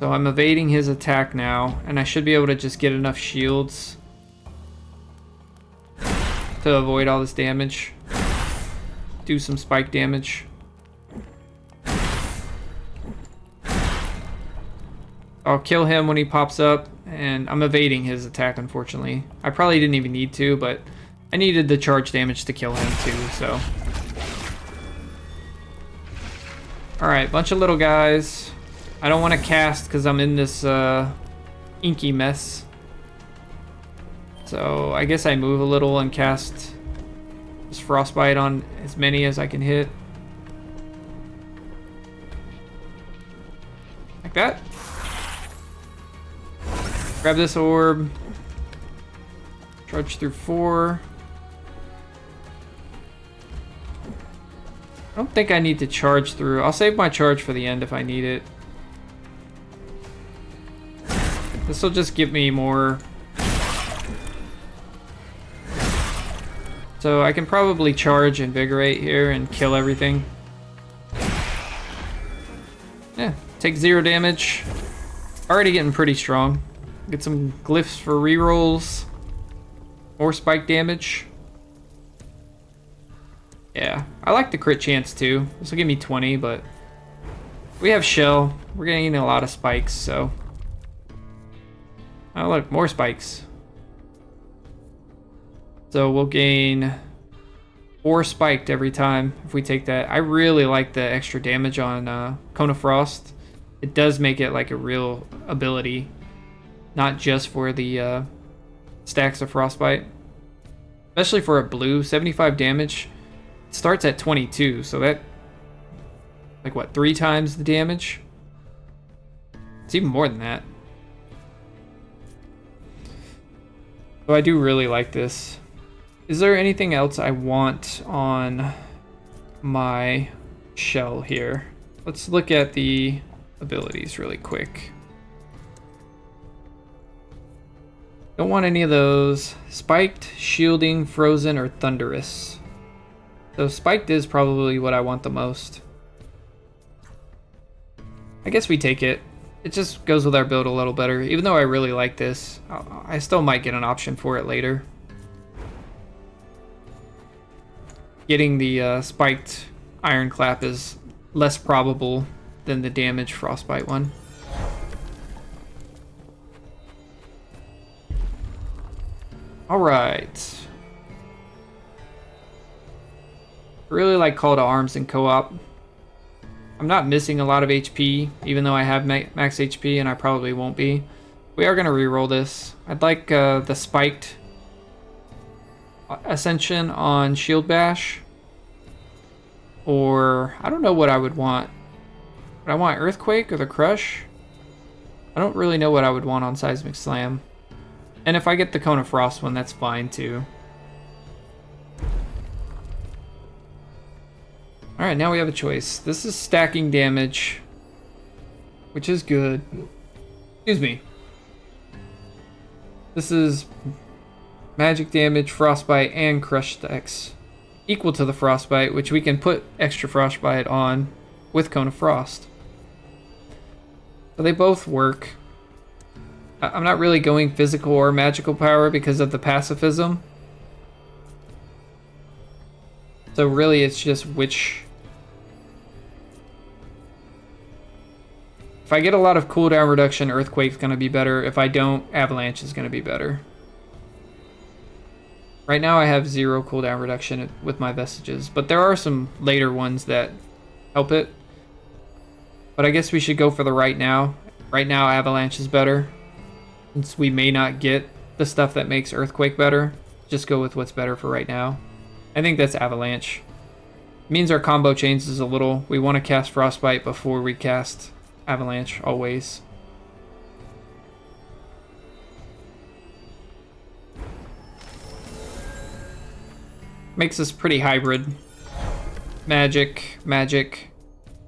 A: So I'm evading his attack now, and I should be able to just get enough shields to avoid all this damage. Do some spike damage. I'll kill him when he pops up, and I'm evading his attack, unfortunately. I probably didn't even need to, but I needed the charge damage to kill him too, so. Alright, bunch of little guys. I don't want to cast because I'm in this inky mess. So I guess I move a little and cast this frostbite on as many as I can hit. Like that. Grab this orb. Charge through 4. I don't think I need to charge through. I'll save my charge for the end if I need it. This will just give me more. So I can probably charge Invigorate here and kill everything. Yeah, take 0 damage. Already getting pretty strong. Get some glyphs for rerolls. More spike damage. Yeah, I like the crit chance too. This will give me 20, but we have shell. We're getting a lot of spikes, so. Oh look, more spikes. So we'll gain 4 spiked every time if we take that. I really like the extra damage on Cone of Frost. It does make it like a real ability, not just for the stacks of Frostbite. Especially for a blue, 75 damage. It starts at 22, so that, like what, 3 times the damage? It's even more than that. So I do really like this. Is there anything else I want on my shell here? Let's look at the abilities really quick. Don't want any of those. Spiked, shielding, frozen, or thunderous. So spiked is probably what I want the most. I guess we take it. It just goes with our build a little better. Even though I really like this, I still might get an option for it later. Getting the spiked Iron Clap is less probable than the damage Frostbite one. Alright. Really like Call to Arms in co-op. I'm not missing a lot of HP, even though I have max HP, and I probably won't be. We are going to reroll this. I'd like the spiked Ascension on Shield Bash. Or, I don't know what I would want. Would I want Earthquake or the Crush? I don't really know what I would want on Seismic Slam. And if I get the Cone of Frost one, that's fine too. Alright, now we have a choice. This is stacking damage, which is good. Excuse me. This is magic damage, Frostbite, and Crush stacks. Equal to the Frostbite, which we can put extra Frostbite on with Cone of Frost. So they both work. I'm not really going physical or magical power because of the pacifism. So really it's just which... If I get a lot of cooldown reduction, Earthquake's going to be better. If I don't, Avalanche is going to be better. Right now I have 0 cooldown reduction with my Vestiges, but there are some later ones that help it. But I guess we should go for the right now. Right now Avalanche is better. Since we may not get the stuff that makes Earthquake better, just go with what's better for right now. I think that's Avalanche. It means our combo changes a little. We want to cast Frostbite before we cast Avalanche, always. Makes us pretty hybrid. Magic, magic,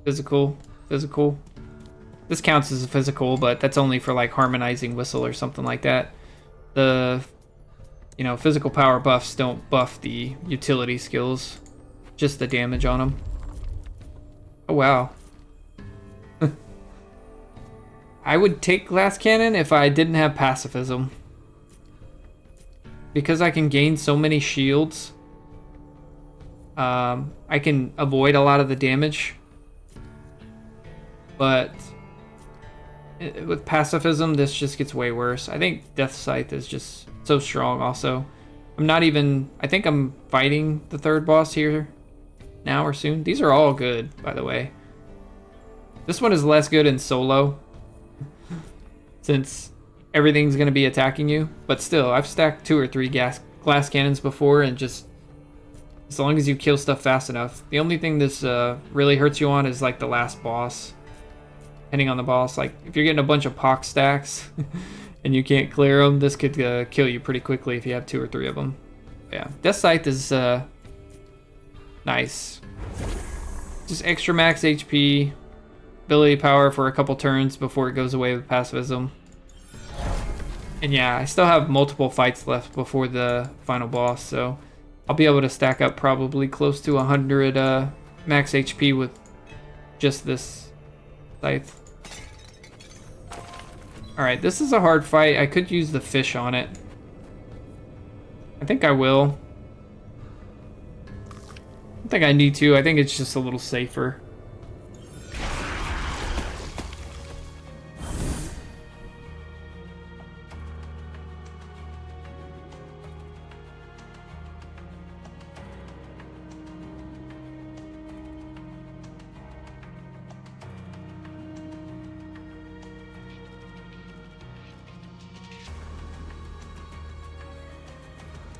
A: physical, physical. This counts as a physical, but that's only for like harmonizing whistle or something like that. The, you know, physical power buffs don't buff the utility skills, just the damage on them. Oh, wow. I would take Glass Cannon if I didn't have pacifism. Because I can gain so many shields, I can avoid a lot of the damage. But with pacifism, this just gets way worse. I think Death Scythe is just so strong also. I think I'm fighting the third boss here now or soon. These are all good, by the way. This one is less good in solo, since everything's going to be attacking you. But still, I've stacked 2 or 3 glass cannons before, and just as long as you kill stuff fast enough. The only thing this really hurts you on is like the last boss. Depending on the boss, like if you're getting a bunch of pox stacks and you can't clear them, this could kill you pretty quickly if you have 2 or 3 of them. Yeah, Death Scythe is nice. Just extra max HP, ability power for a couple turns before it goes away with pacifism. And yeah, I still have multiple fights left before the final boss, so I'll be able to stack up probably close to 100 max HP with just this scythe. Alright, this is a hard fight. I could use the fish on it. I think I will. I don't think I need to. I think it's just a little safer.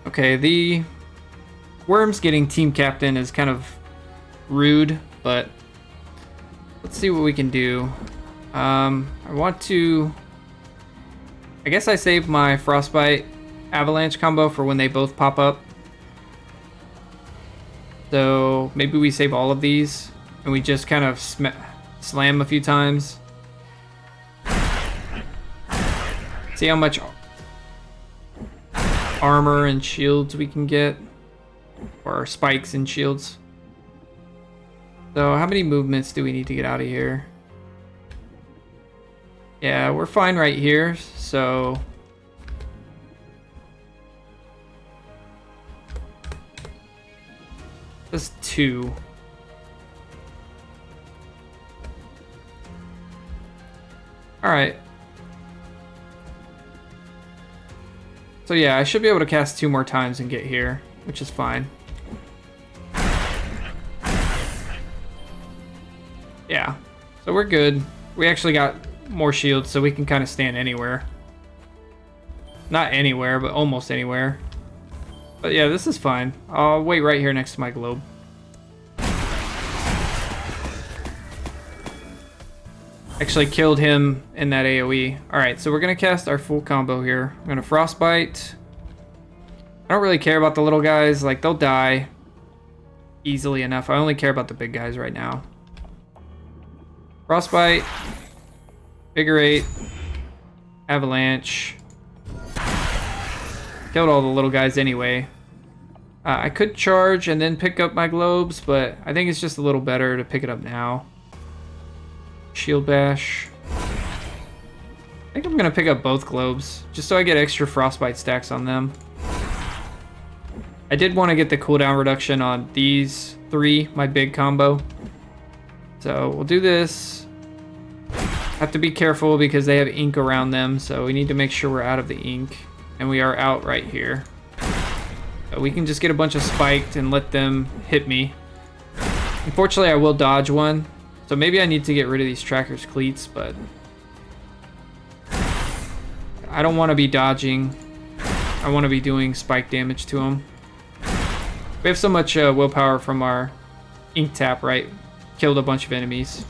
A: Okay, the worms getting team captain is kind of rude, but let's see what we can do. I want to... I guess I saved my Frostbite Avalanche combo for when they both pop up. So maybe we save all of these and we just kind of slam a few times. See how much armor and shields we can get, or spikes and shields. So how many movements do we need to get out of here? Yeah, we're fine right here, so just 2. All right. So yeah, I should be able to cast 2 more times and get here, which is fine. Yeah, so we're good. We actually got more shields, so we can kind of stand anywhere. Not anywhere, but almost anywhere. But yeah, this is fine. I'll wait right here next to my globe. Actually killed him in that AoE. Alright, so we're going to cast our full combo here. I'm going to Frostbite. I don't really care about the little guys. Like, they'll die easily enough. I only care about the big guys right now. Frostbite. Vigorate. Avalanche. Killed all the little guys anyway. I could charge and then pick up my globes, but I think it's just a little better to pick it up now. Shield bash. I think I'm gonna pick up both globes just so I get extra frostbite stacks on them. I did want to get the cooldown reduction on these 3, my big combo. So we'll do this. Have to be careful because they have ink around them, so we need to make sure we're out of the ink. And we are out right here. So we can just get a bunch of spiked and let them hit me. Unfortunately, I will dodge one. So maybe I need to get rid of these tracker's cleats, but I don't want to be dodging. I want to be doing spike damage to them. We have so much willpower from our ink tap, right? Killed a bunch of enemies.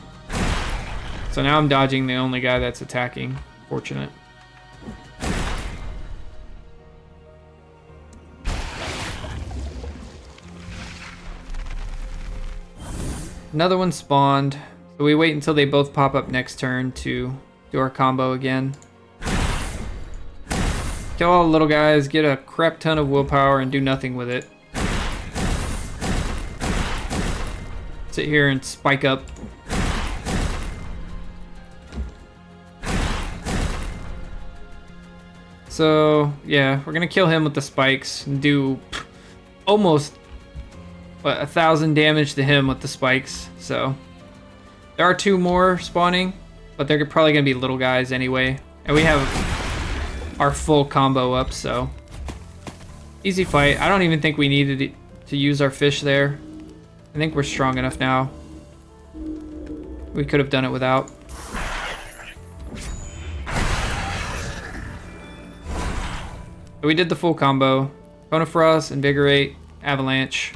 A: So now I'm dodging the only guy that's attacking. Fortunate. another one spawned. So we wait until they both pop up next turn to do our combo again. Kill all the little guys, get a crap ton of willpower, and do nothing with it. Sit here and spike up. So, yeah, we're gonna kill him with the spikes and do almost, what, 1,000 damage to him with the spikes. So, there are 2 more spawning, but they're probably gonna be little guys anyway. And we have our full combo up, so easy fight. I don't even think we needed to use our fish there. I think we're strong enough now. We could have done it without. We did the full combo. Cone of Frost, Invigorate, Avalanche.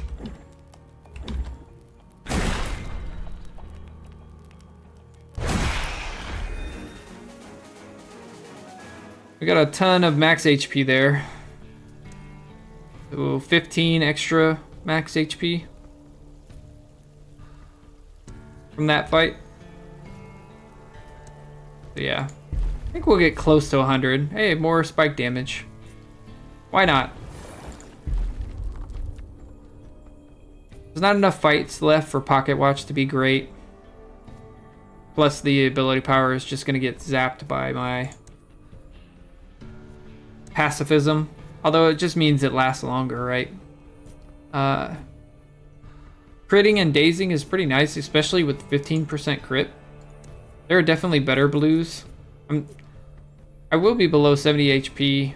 A: We got a ton of max HP there. So 15 extra max HP from that fight. So yeah, I think we'll get close to 100. Hey, more spike damage. Why not? There's not enough fights left for Pocket Watch to be great. Plus the ability power is just going to get zapped by my pacifism. Although it just means it lasts longer, right? Critting and dazing is pretty nice, especially with 15% crit. There are definitely better blues. I will be below 70 HP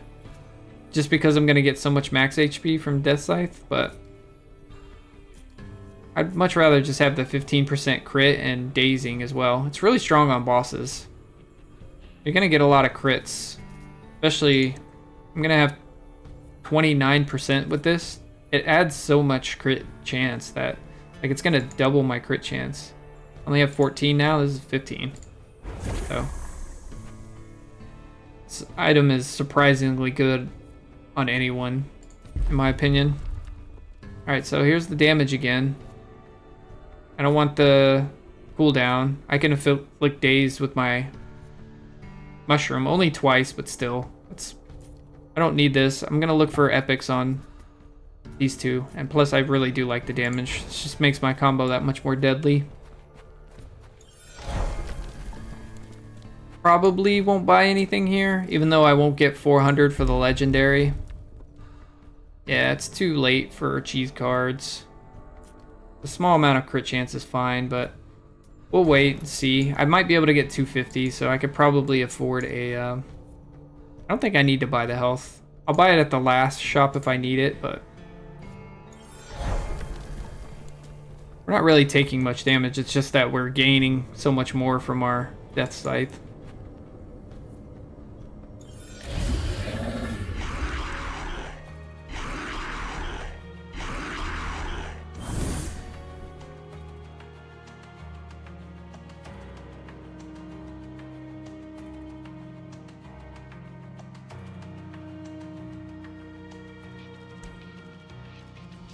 A: just because I'm going to get so much max HP from Death Scythe, but I'd much rather just have the 15% crit and dazing as well. It's really strong on bosses. You're going to get a lot of crits, especially I'm going to have 29% with this. It adds so much crit chance that like it's going to double my crit chance. I only have 14 now, this is 15. So this item is surprisingly good on anyone, in my opinion. Alright, so here's the damage again. I don't want the cooldown. I can inflict daze with my mushroom, only twice, but still. I don't need this. I'm gonna look for epics on these two, and plus I really do like the damage. This just makes my combo that much more deadly. Probably won't buy anything here, even though I won't get 400 for the legendary. Yeah, it's too late for cheese cards. A small amount of crit chance is fine, but we'll wait and see. I might be able to get 250, so I could probably afford a... I don't think I need to buy the health. I'll buy it at the last shop if I need it, but... we're not really taking much damage, it's just that we're gaining so much more from our Death Scythe.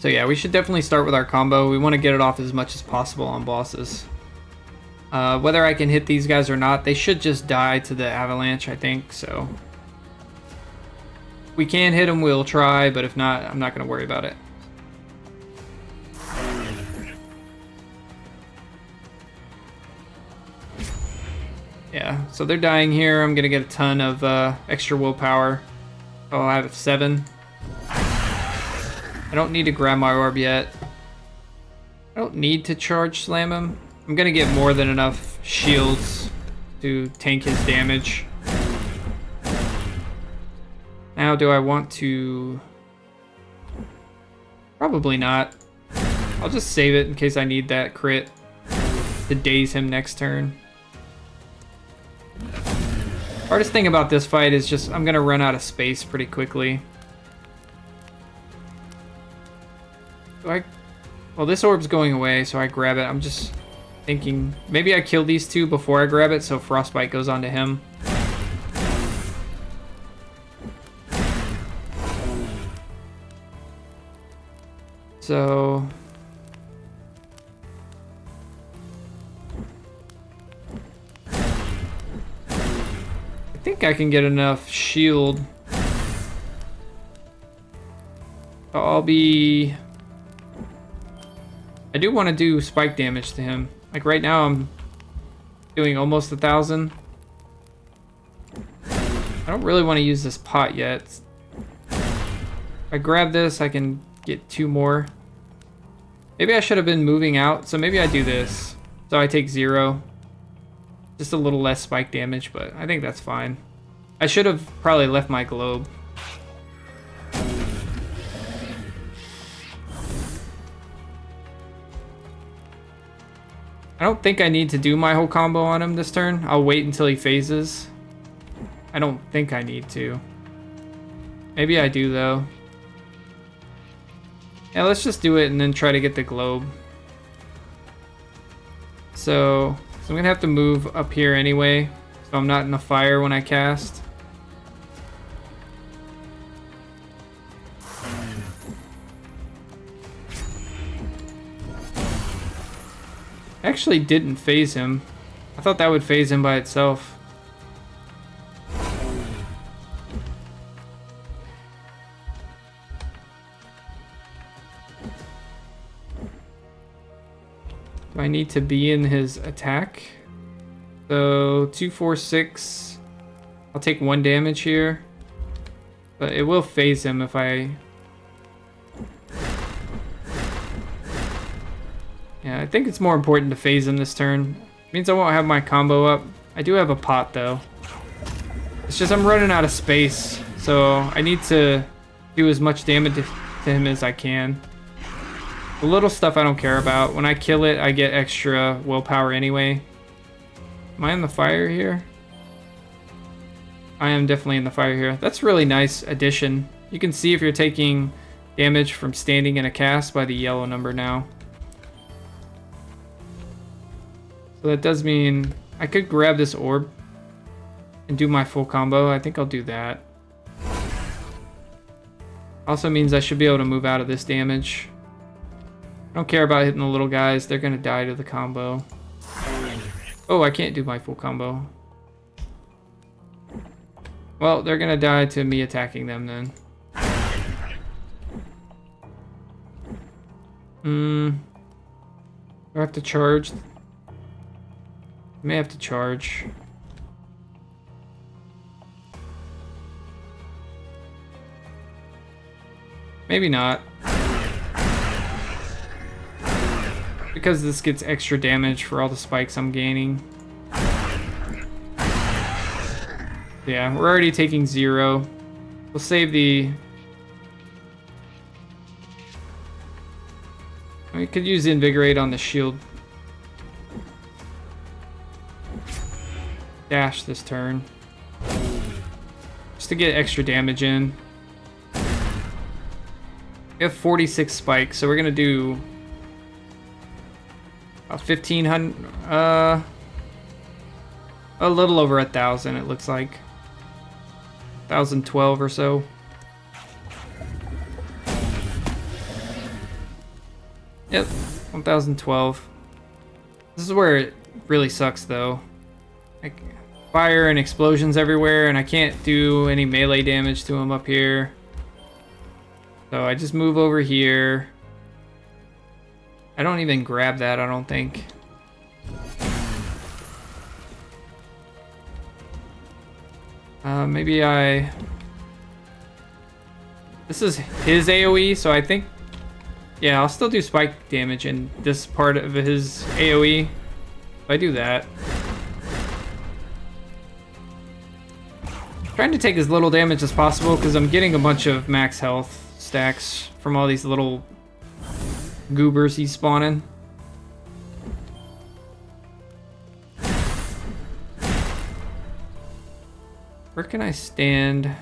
A: So yeah, we should definitely start with our combo. We want to get it off as much as possible on bosses. Whether I can hit these guys or not, they should just die to the avalanche, I think, so. If we can hit them, we'll try, but if not, I'm not going to worry about it. Yeah, so they're dying here. I'm going to get a ton of extra willpower. Oh, I have 7. I don't need to grab my orb yet. I don't need to charge slam him. I'm gonna get more than enough shields to tank his damage. Now, do I want to... probably not. I'll just save it in case I need that crit to daze him next turn. Hardest thing about this fight is just I'm gonna run out of space pretty quickly. Well, this orb's going away, so I grab it. I'm just thinking maybe I kill these two before I grab it, so Frostbite goes onto him. So think I can get enough shield. I'll be... I do want to do spike damage to him. Like right now I'm doing almost 1,000. I don't really want to use this pot yet. If I grab this, I can get 2 more. Maybe I should have been moving out, so maybe I do this. So I take 0. Just a little less spike damage, but I think that's fine. I should have probably left my globe. I don't think I need to do my whole combo on him this turn. I'll wait until he phases. I don't think I need to. Maybe I do though. Yeah, let's just do it and then try to get the globe. So I'm gonna have to move up here anyway, so I'm not in the fire when I cast. Actually didn't phase him. I thought that would phase him by itself. Do I need to be in his attack? So 2, 4, 6. I'll take 1 damage here. But it will phase him if I... Yeah, I think it's more important to phase him this turn. It means I won't have my combo up. I do have a pot though. It's just I'm running out of space. So I need to do as much damage to him as I can. The little stuff I don't care about. When I kill it, I get extra willpower anyway. Am I in the fire here? I am definitely in the fire here. That's a really nice addition. You can see if you're taking damage from standing in a cast by the yellow number now. So that does mean I could grab this orb and do my full combo. I think I'll do that. Also means I should be able to move out of this damage. I don't care about hitting the little guys. They're going to die to the combo. Oh, I can't do my full combo. Well, they're going to die to me attacking them then. Do I have to charge? I may have to charge. Maybe not. Because this gets extra damage for all the spikes I'm gaining. Yeah, we're already taking 0. We'll save the... We could use Invigorate on the shield. Dash this turn. Just to get extra damage in. We have 46 spikes, so we're gonna do... 1,500, a little over 1,000 it looks like. 1,012 or so. Yep, 1,012. This is where it really sucks though. Like, fire and explosions everywhere, and I can't do any melee damage to him up here. So I just move over here. I don't even grab that, I don't think. Maybe I... This is his AoE, so I think... Yeah, I'll still do spike damage in this part of his AoE. If I do that. Trying to take as little damage as possible, because I'm getting a bunch of max health stacks from all these little... goobers he's spawning. Where can I stand?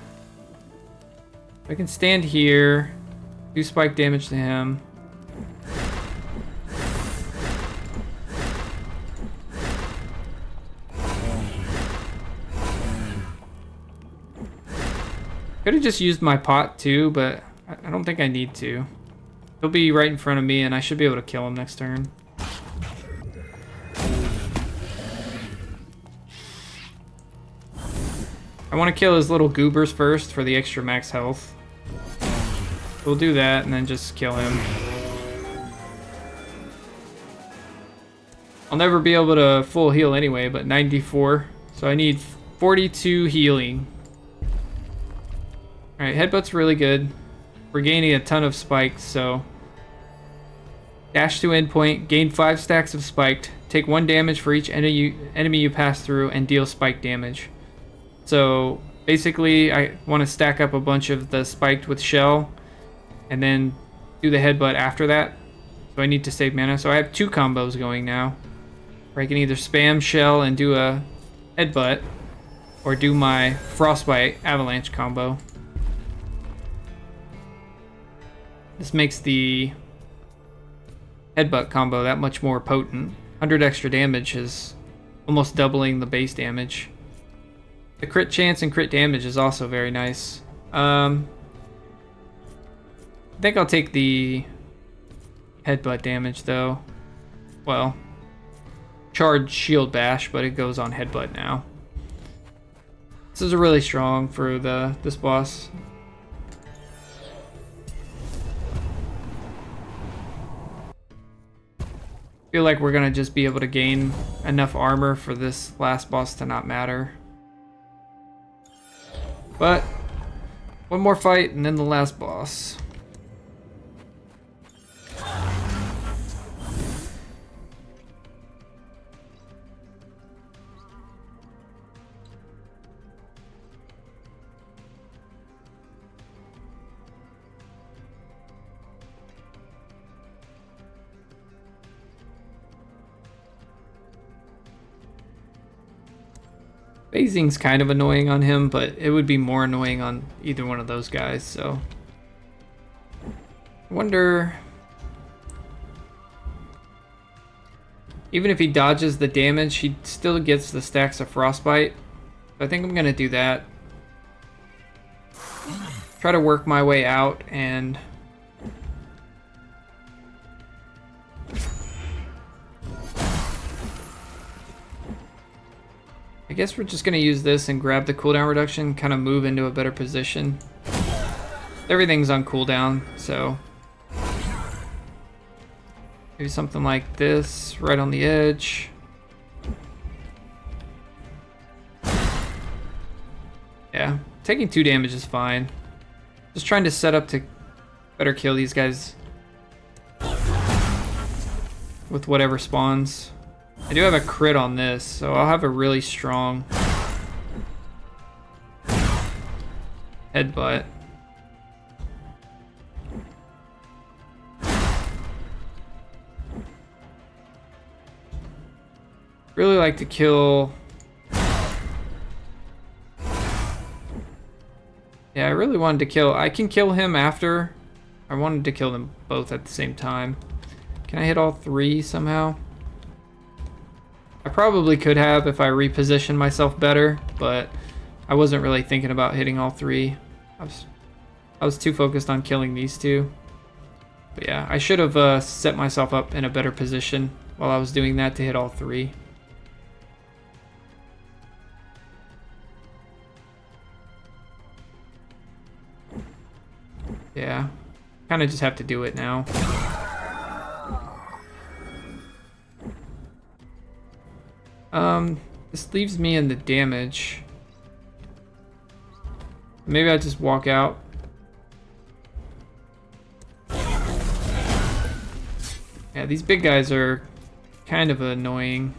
A: I can stand here, do spike damage to him. Could have just used my pot too, but I don't think I need to. He'll be right in front of me, and I should be able to kill him next turn. I want to kill his little goobers first for the extra max health. We'll do that and then just kill him. I'll never be able to full heal anyway, but 94. So I need 42 healing. Alright, Headbutt's really good. We're gaining a ton of spikes, so... Dash to endpoint, gain 5 stacks of spiked, take 1 damage for each enemy you pass through, and deal spike damage. So, basically, I want to stack up a bunch of the spiked with shell, and then do the headbutt after that. So I need to save mana. So I have 2 combos going now. Where I can either spam shell and do a headbutt, or do my frostbite avalanche combo. This makes the headbutt combo that much more potent. 100 extra damage is almost doubling the base damage. The crit chance and crit damage is also very nice. I think I'll take the headbutt damage though. Well, charge shield bash, but it goes on headbutt now. This is really strong for this boss. Feel like we're gonna just be able to gain enough armor for this last boss to not matter. But one more fight and then the last boss. Phasing's kind of annoying on him, but it would be more annoying on either one of those guys, so... I wonder... Even if he dodges the damage, he still gets the stacks of frostbite. So I think I'm gonna do that. Try to work my way out and... I guess we're just going to use this and grab the cooldown reduction, kind of move into a better position. Everything's on cooldown, so... Maybe something like this, right on the edge. Yeah, taking 2 damage is fine. Just trying to set up to better kill these guys with whatever spawns. I do have a crit on this, so I'll have a really strong headbutt. Really like to kill... Yeah, I really wanted to kill... I can kill him after. I wanted to kill them both at the same time. Can I hit all 3 somehow? I probably could have if I repositioned myself better, but I wasn't really thinking about hitting all 3. I was too focused on killing these 2. But yeah, I should have set myself up in a better position while I was doing that to hit all 3. Yeah, kind of just have to do it now. This leaves me in the damage. Maybe I just walk out. Yeah, these big guys are kind of annoying.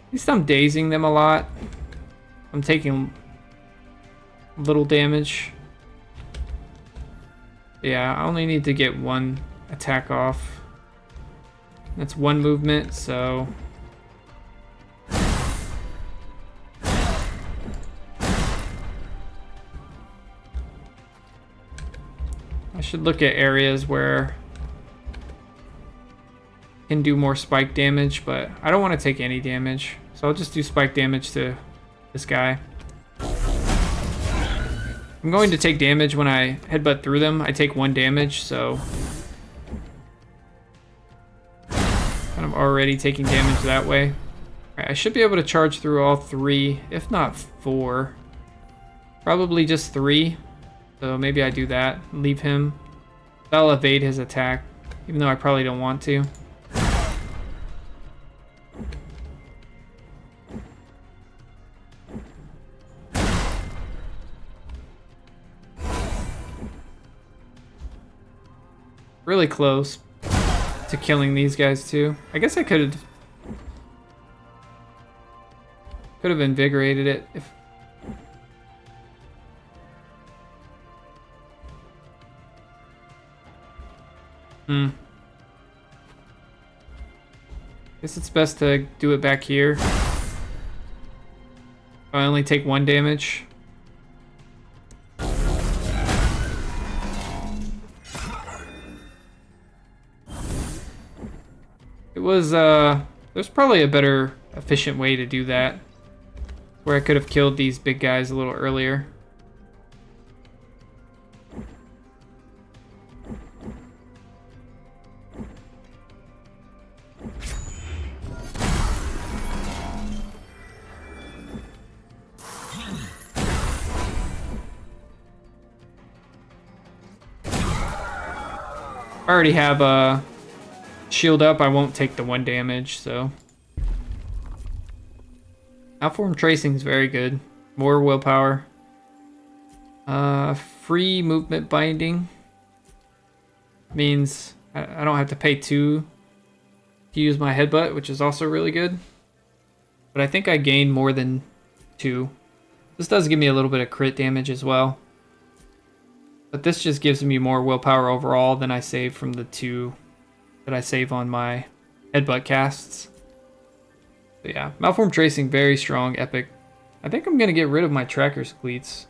A: At least I'm dazing them a lot. I'm taking little damage. Yeah, I only need to get 1 attack off. That's 1 movement, so... I should look at areas where can do more spike damage, but I don't want to take any damage. So I'll just do spike damage to this guy. I'm going to take damage when I headbutt through them. I take 1 damage, so kind of already taking damage that way. Alright, I should be able to charge through all 3, if not 4. Probably just 3. So maybe I do that. Leave him. That'll evade his attack, even though I probably don't want to. Really close to killing these guys too. I guess I could have invigorated it if Guess it's best to do it back here. I only take 1 damage. It was, there's probably a better, efficient way to do that. Where I could have killed these big guys a little earlier. I already have a shield up. I won't take the 1 damage, so. Outform tracing is very good. More willpower. Free movement binding means I don't have to pay 2 to use my headbutt, which is also really good. But I think I gain more than 2. This does give me a little bit of crit damage as well. But this just gives me more willpower overall than I save from the 2 that I save on my headbutt casts. So yeah, Malform Tracing, very strong, epic. I think I'm going to get rid of my Tracker's Cleats.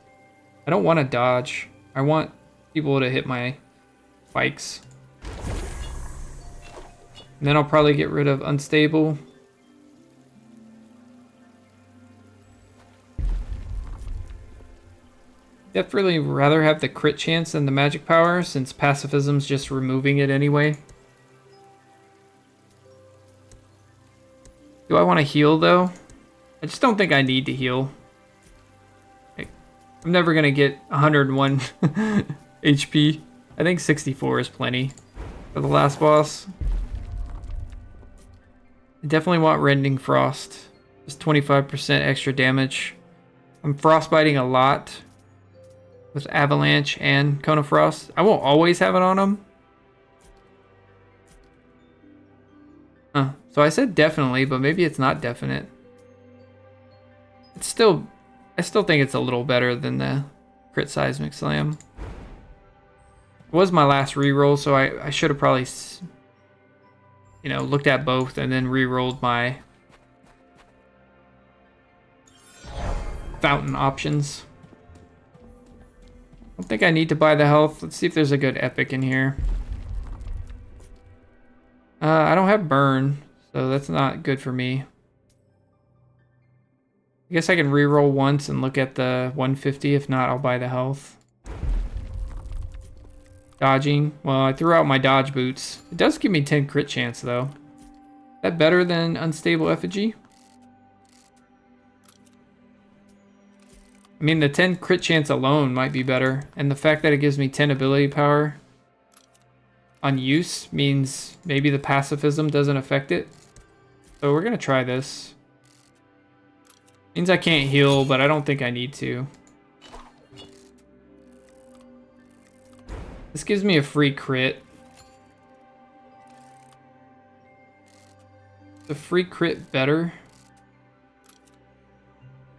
A: I don't want to dodge. I want people to hit my spikes. And then I'll probably get rid of Unstable. Definitely rather have the crit chance than the magic power, since pacifism's just removing it anyway. Do I want to heal though? I just don't think I need to heal. I'm never gonna get 101 HP. I think 64 is plenty for the last boss. I definitely want Rending Frost. Just 25% extra damage. I'm frostbiting a lot with Avalanche and Cone of Frost. I won't always have it on them. So I said definitely, but maybe it's not definite. It's still, I still think it's a little better than the Crit Seismic Slam. It was my last reroll, so I should have probably, you know, looked at both and then rerolled my fountain options. I don't think I need to buy the health. Let's see if there's a good epic in here. I don't have burn, so that's not good for me. I guess I can reroll once and look at the 150. If not, I'll buy the health. Dodging. Well, I threw out my dodge boots. It does give me 10 crit chance, though. Is that better than Unstable Effigy? I mean, the 10 crit chance alone might be better. And the fact that it gives me 10 ability power on use means maybe the pacifism doesn't affect it. So we're going to try this. Means I can't heal, but I don't think I need to. This gives me a free crit. The free crit better.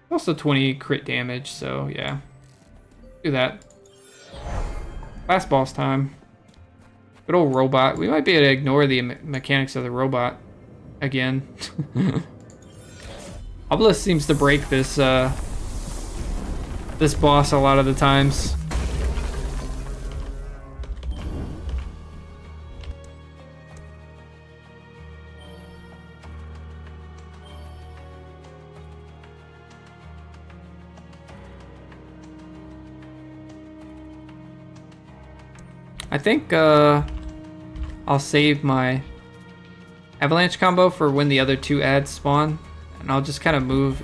A: Also 20 crit damage, so yeah. Do that. Last boss time. Good old robot. We might be able to ignore the mechanics of the robot again. Obelisk seems to break this this boss a lot of the times. I think I'll save my avalanche combo for when the other two ads spawn, and I'll just kind of move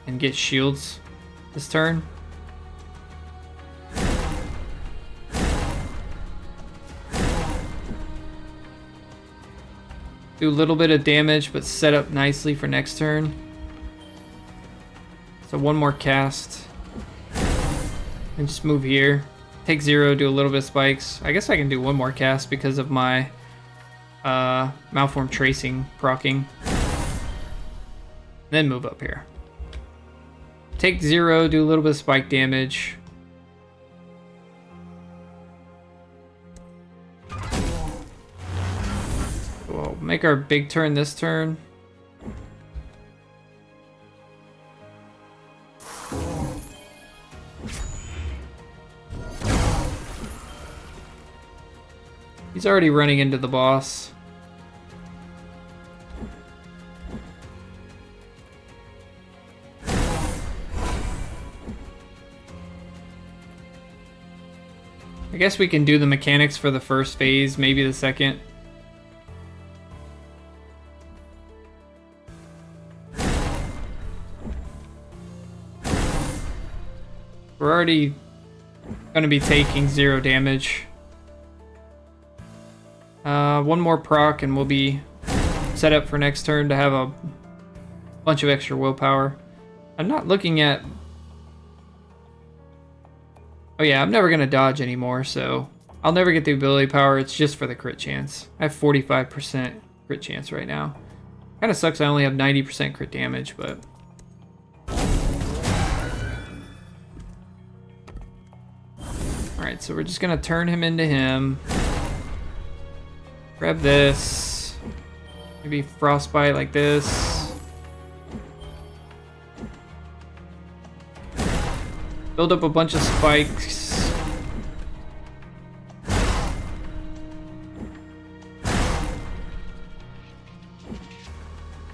A: and get shields this turn. Do a little bit of damage, but set up nicely for next turn. So one more cast. And just move here. Take 0, do a little bit of spikes. I guess I can do one more cast because of my Malform Tracing proccing. Then move up here. Take 0, do a little bit of spike damage. We'll make our big turn this turn. He's already running into the boss. I guess we can do the mechanics for the first phase, maybe the second. We're already going to be taking 0 damage. One more proc and we'll be set up for next turn to have a bunch of extra willpower. I'm not looking at... Oh yeah, I'm never going to dodge anymore, so I'll never get the ability power. It's just for the crit chance. I have 45% crit chance right now. Kind of sucks I only have 90% crit damage, but... Alright, so we're just going to turn him into him. Grab this. Maybe frostbite like this. Build up a bunch of spikes.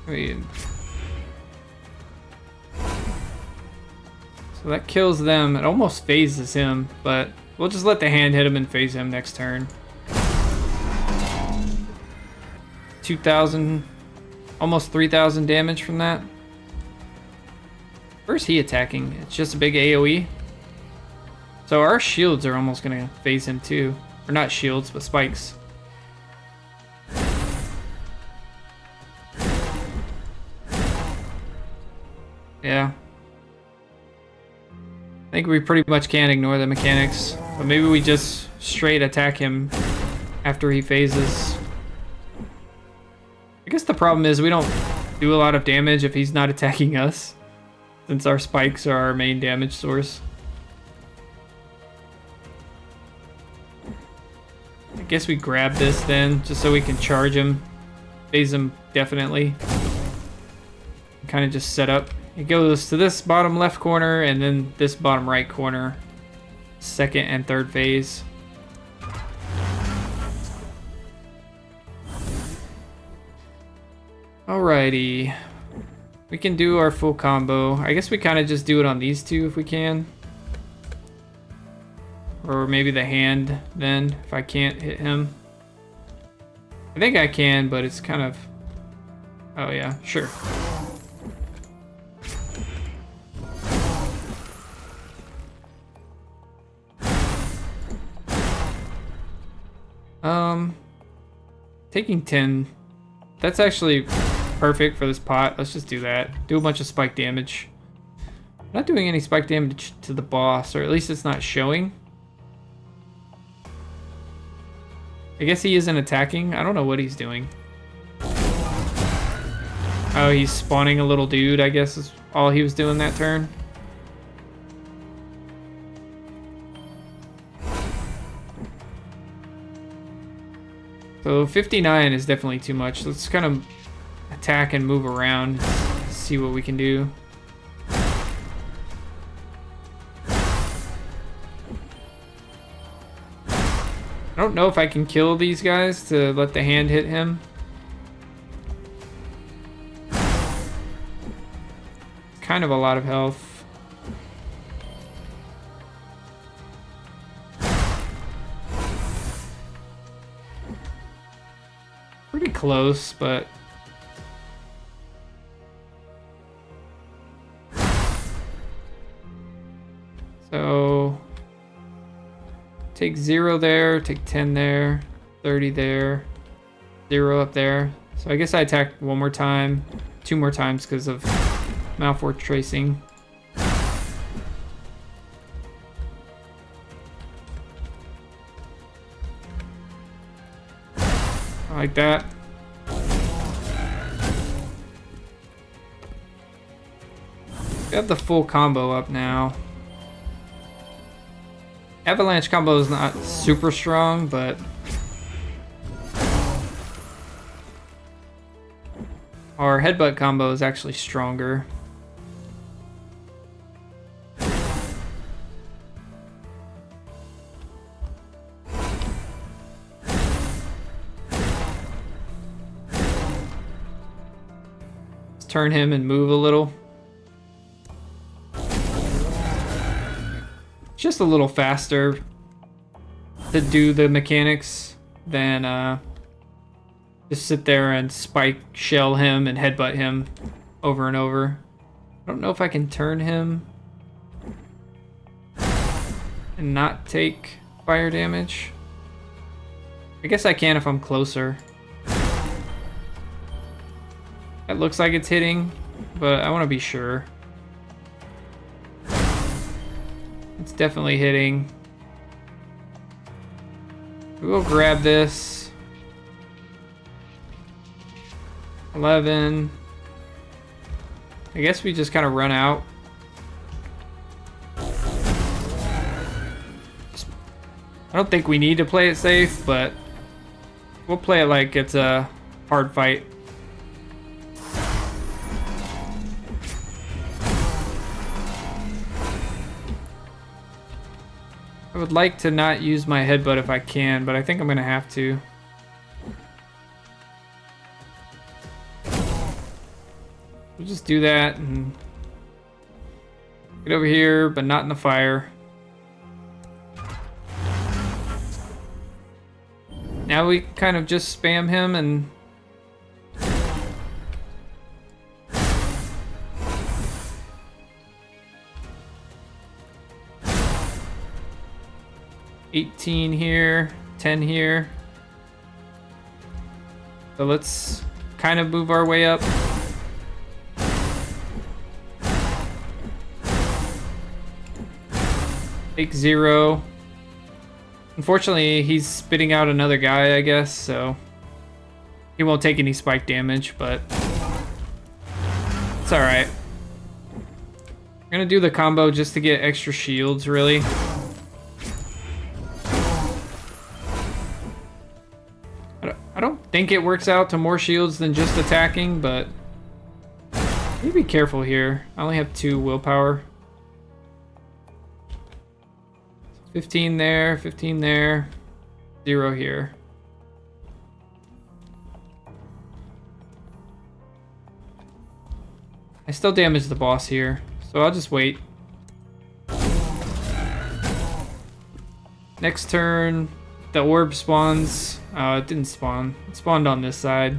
A: Wait. So that kills them. It almost phases him, but we'll just let the hand hit him and phase him next turn. 2,000, almost 3,000 damage from that. Where's he attacking? It's just a big AoE. So our shields are almost gonna phase him too. Or not shields, but spikes. Yeah. I think we pretty much can't ignore the mechanics. But maybe we just straight attack him after he phases. I guess the problem is we don't do a lot of damage if he's not attacking us, since our spikes are our main damage source. I guess we grab this then, just so we can charge him, phase him definitely. Kind of just set up. It goes to this bottom left corner and then this bottom right corner. Second and third phase. Alrighty. We can do our full combo. I guess we kind of just do it on these two if we can. Or maybe the hand then, if I can't hit him. I think I can, but it's kind of... Oh yeah, sure. Taking 10. That's actually perfect for this pot. Let's just do that. Do a bunch of spike damage. I'm not doing any spike damage to the boss, or at least it's not showing. I guess he isn't attacking. I don't know what he's doing. Oh, he's spawning a little dude, I guess is all he was doing that turn. So 59 is definitely too much. Let's kind of attack and move around, see what we can do. I don't know if I can kill these guys to let the hand hit him. Kind of a lot of health. Pretty close, but... So... Take 0 there, take 10 there, 30 there, 0 up there. So I guess I attack one more time, 2 more times because of Malfort tracing. Like that. Got the full combo up now. Avalanche combo is not super strong, but our headbutt combo is actually stronger. Let's turn him and move a little. Just a little faster to do the mechanics than just sit there and spike shell him and headbutt him over and over. I don't know if I can turn him and not take fire damage. I guess I can if I'm closer. It looks like it's hitting, but I want to be sure. It's definitely hitting. We'll grab this. 11. I guess we just kind of run out. I don't think we need to play it safe, but we'll play it like it's a hard fight. I would like to not use my headbutt if I can, but I think I'm gonna have to. We'll just do that and get over here, but not in the fire. Now we kind of just spam him and $18 here, 10 here. So let's kind of move our way up. Take 0. Unfortunately, he's spitting out another guy, I guess, so he won't take any spike damage, but it's alright. I'm gonna do the combo just to get extra shields, really. I don't think it works out to more shields than just attacking, but you be careful here. I only have 2 willpower. 15 there, 15 there, 0 here. I still damaged the boss here, so I'll just wait. Next turn, the orb spawns. It didn't spawn. It spawned on this side.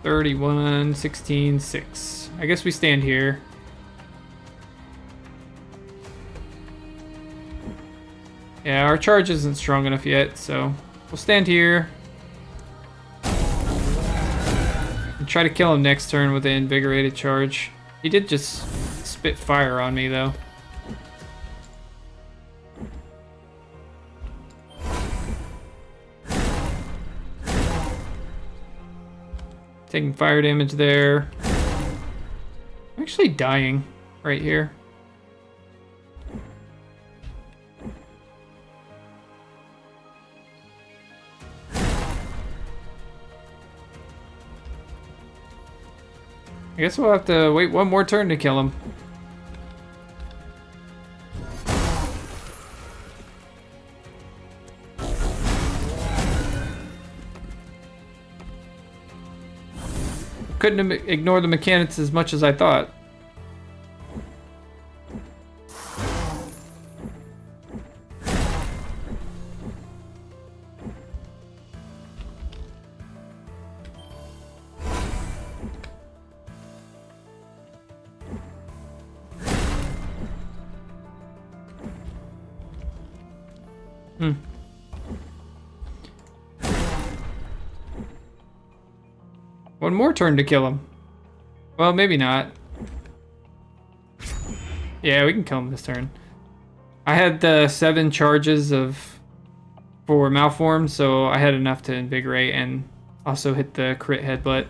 A: $31, 16, 6. I guess we stand here. Yeah, our charge isn't strong enough yet, so we'll stand here. And try to kill him next turn with the invigorated charge. He did just spit fire on me, though. Taking fire damage there. I'm actually dying right here. I guess we'll have to wait one more turn to kill him. couldn't ignore the mechanics as much as I thought. One more turn to kill him. Well, maybe not. Yeah, we can kill him this turn. I had the 7 charges for Malform, so I had enough to invigorate and also hit the crit headbutt.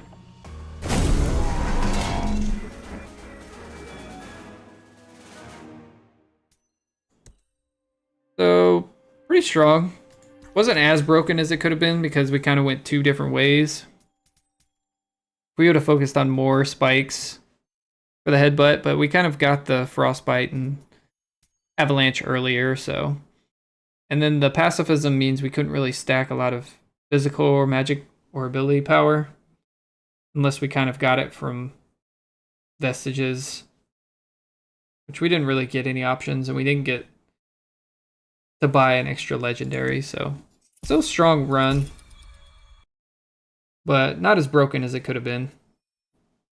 A: So, pretty strong. Wasn't as broken as it could have been because we kind of went 2 different ways. We would have focused on more spikes for the headbutt, but we kind of got the frostbite and avalanche earlier, so. And then the pacifism means we couldn't really stack a lot of physical or magic or ability power unless we kind of got it from vestiges, which we didn't really get any options, and we didn't get to buy an extra legendary, so still a strong run, but not as broken as it could have been.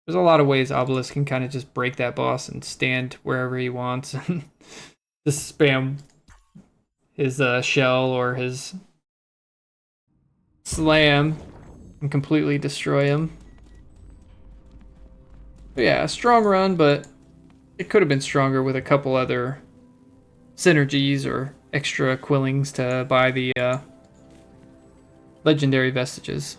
A: There's a lot of ways Obelisk can kind of just break that boss and stand wherever he wants and just spam his shell or his slam and completely destroy him. But yeah, a strong run, but it could have been stronger with a couple other synergies or extra quillings to buy the legendary vestiges.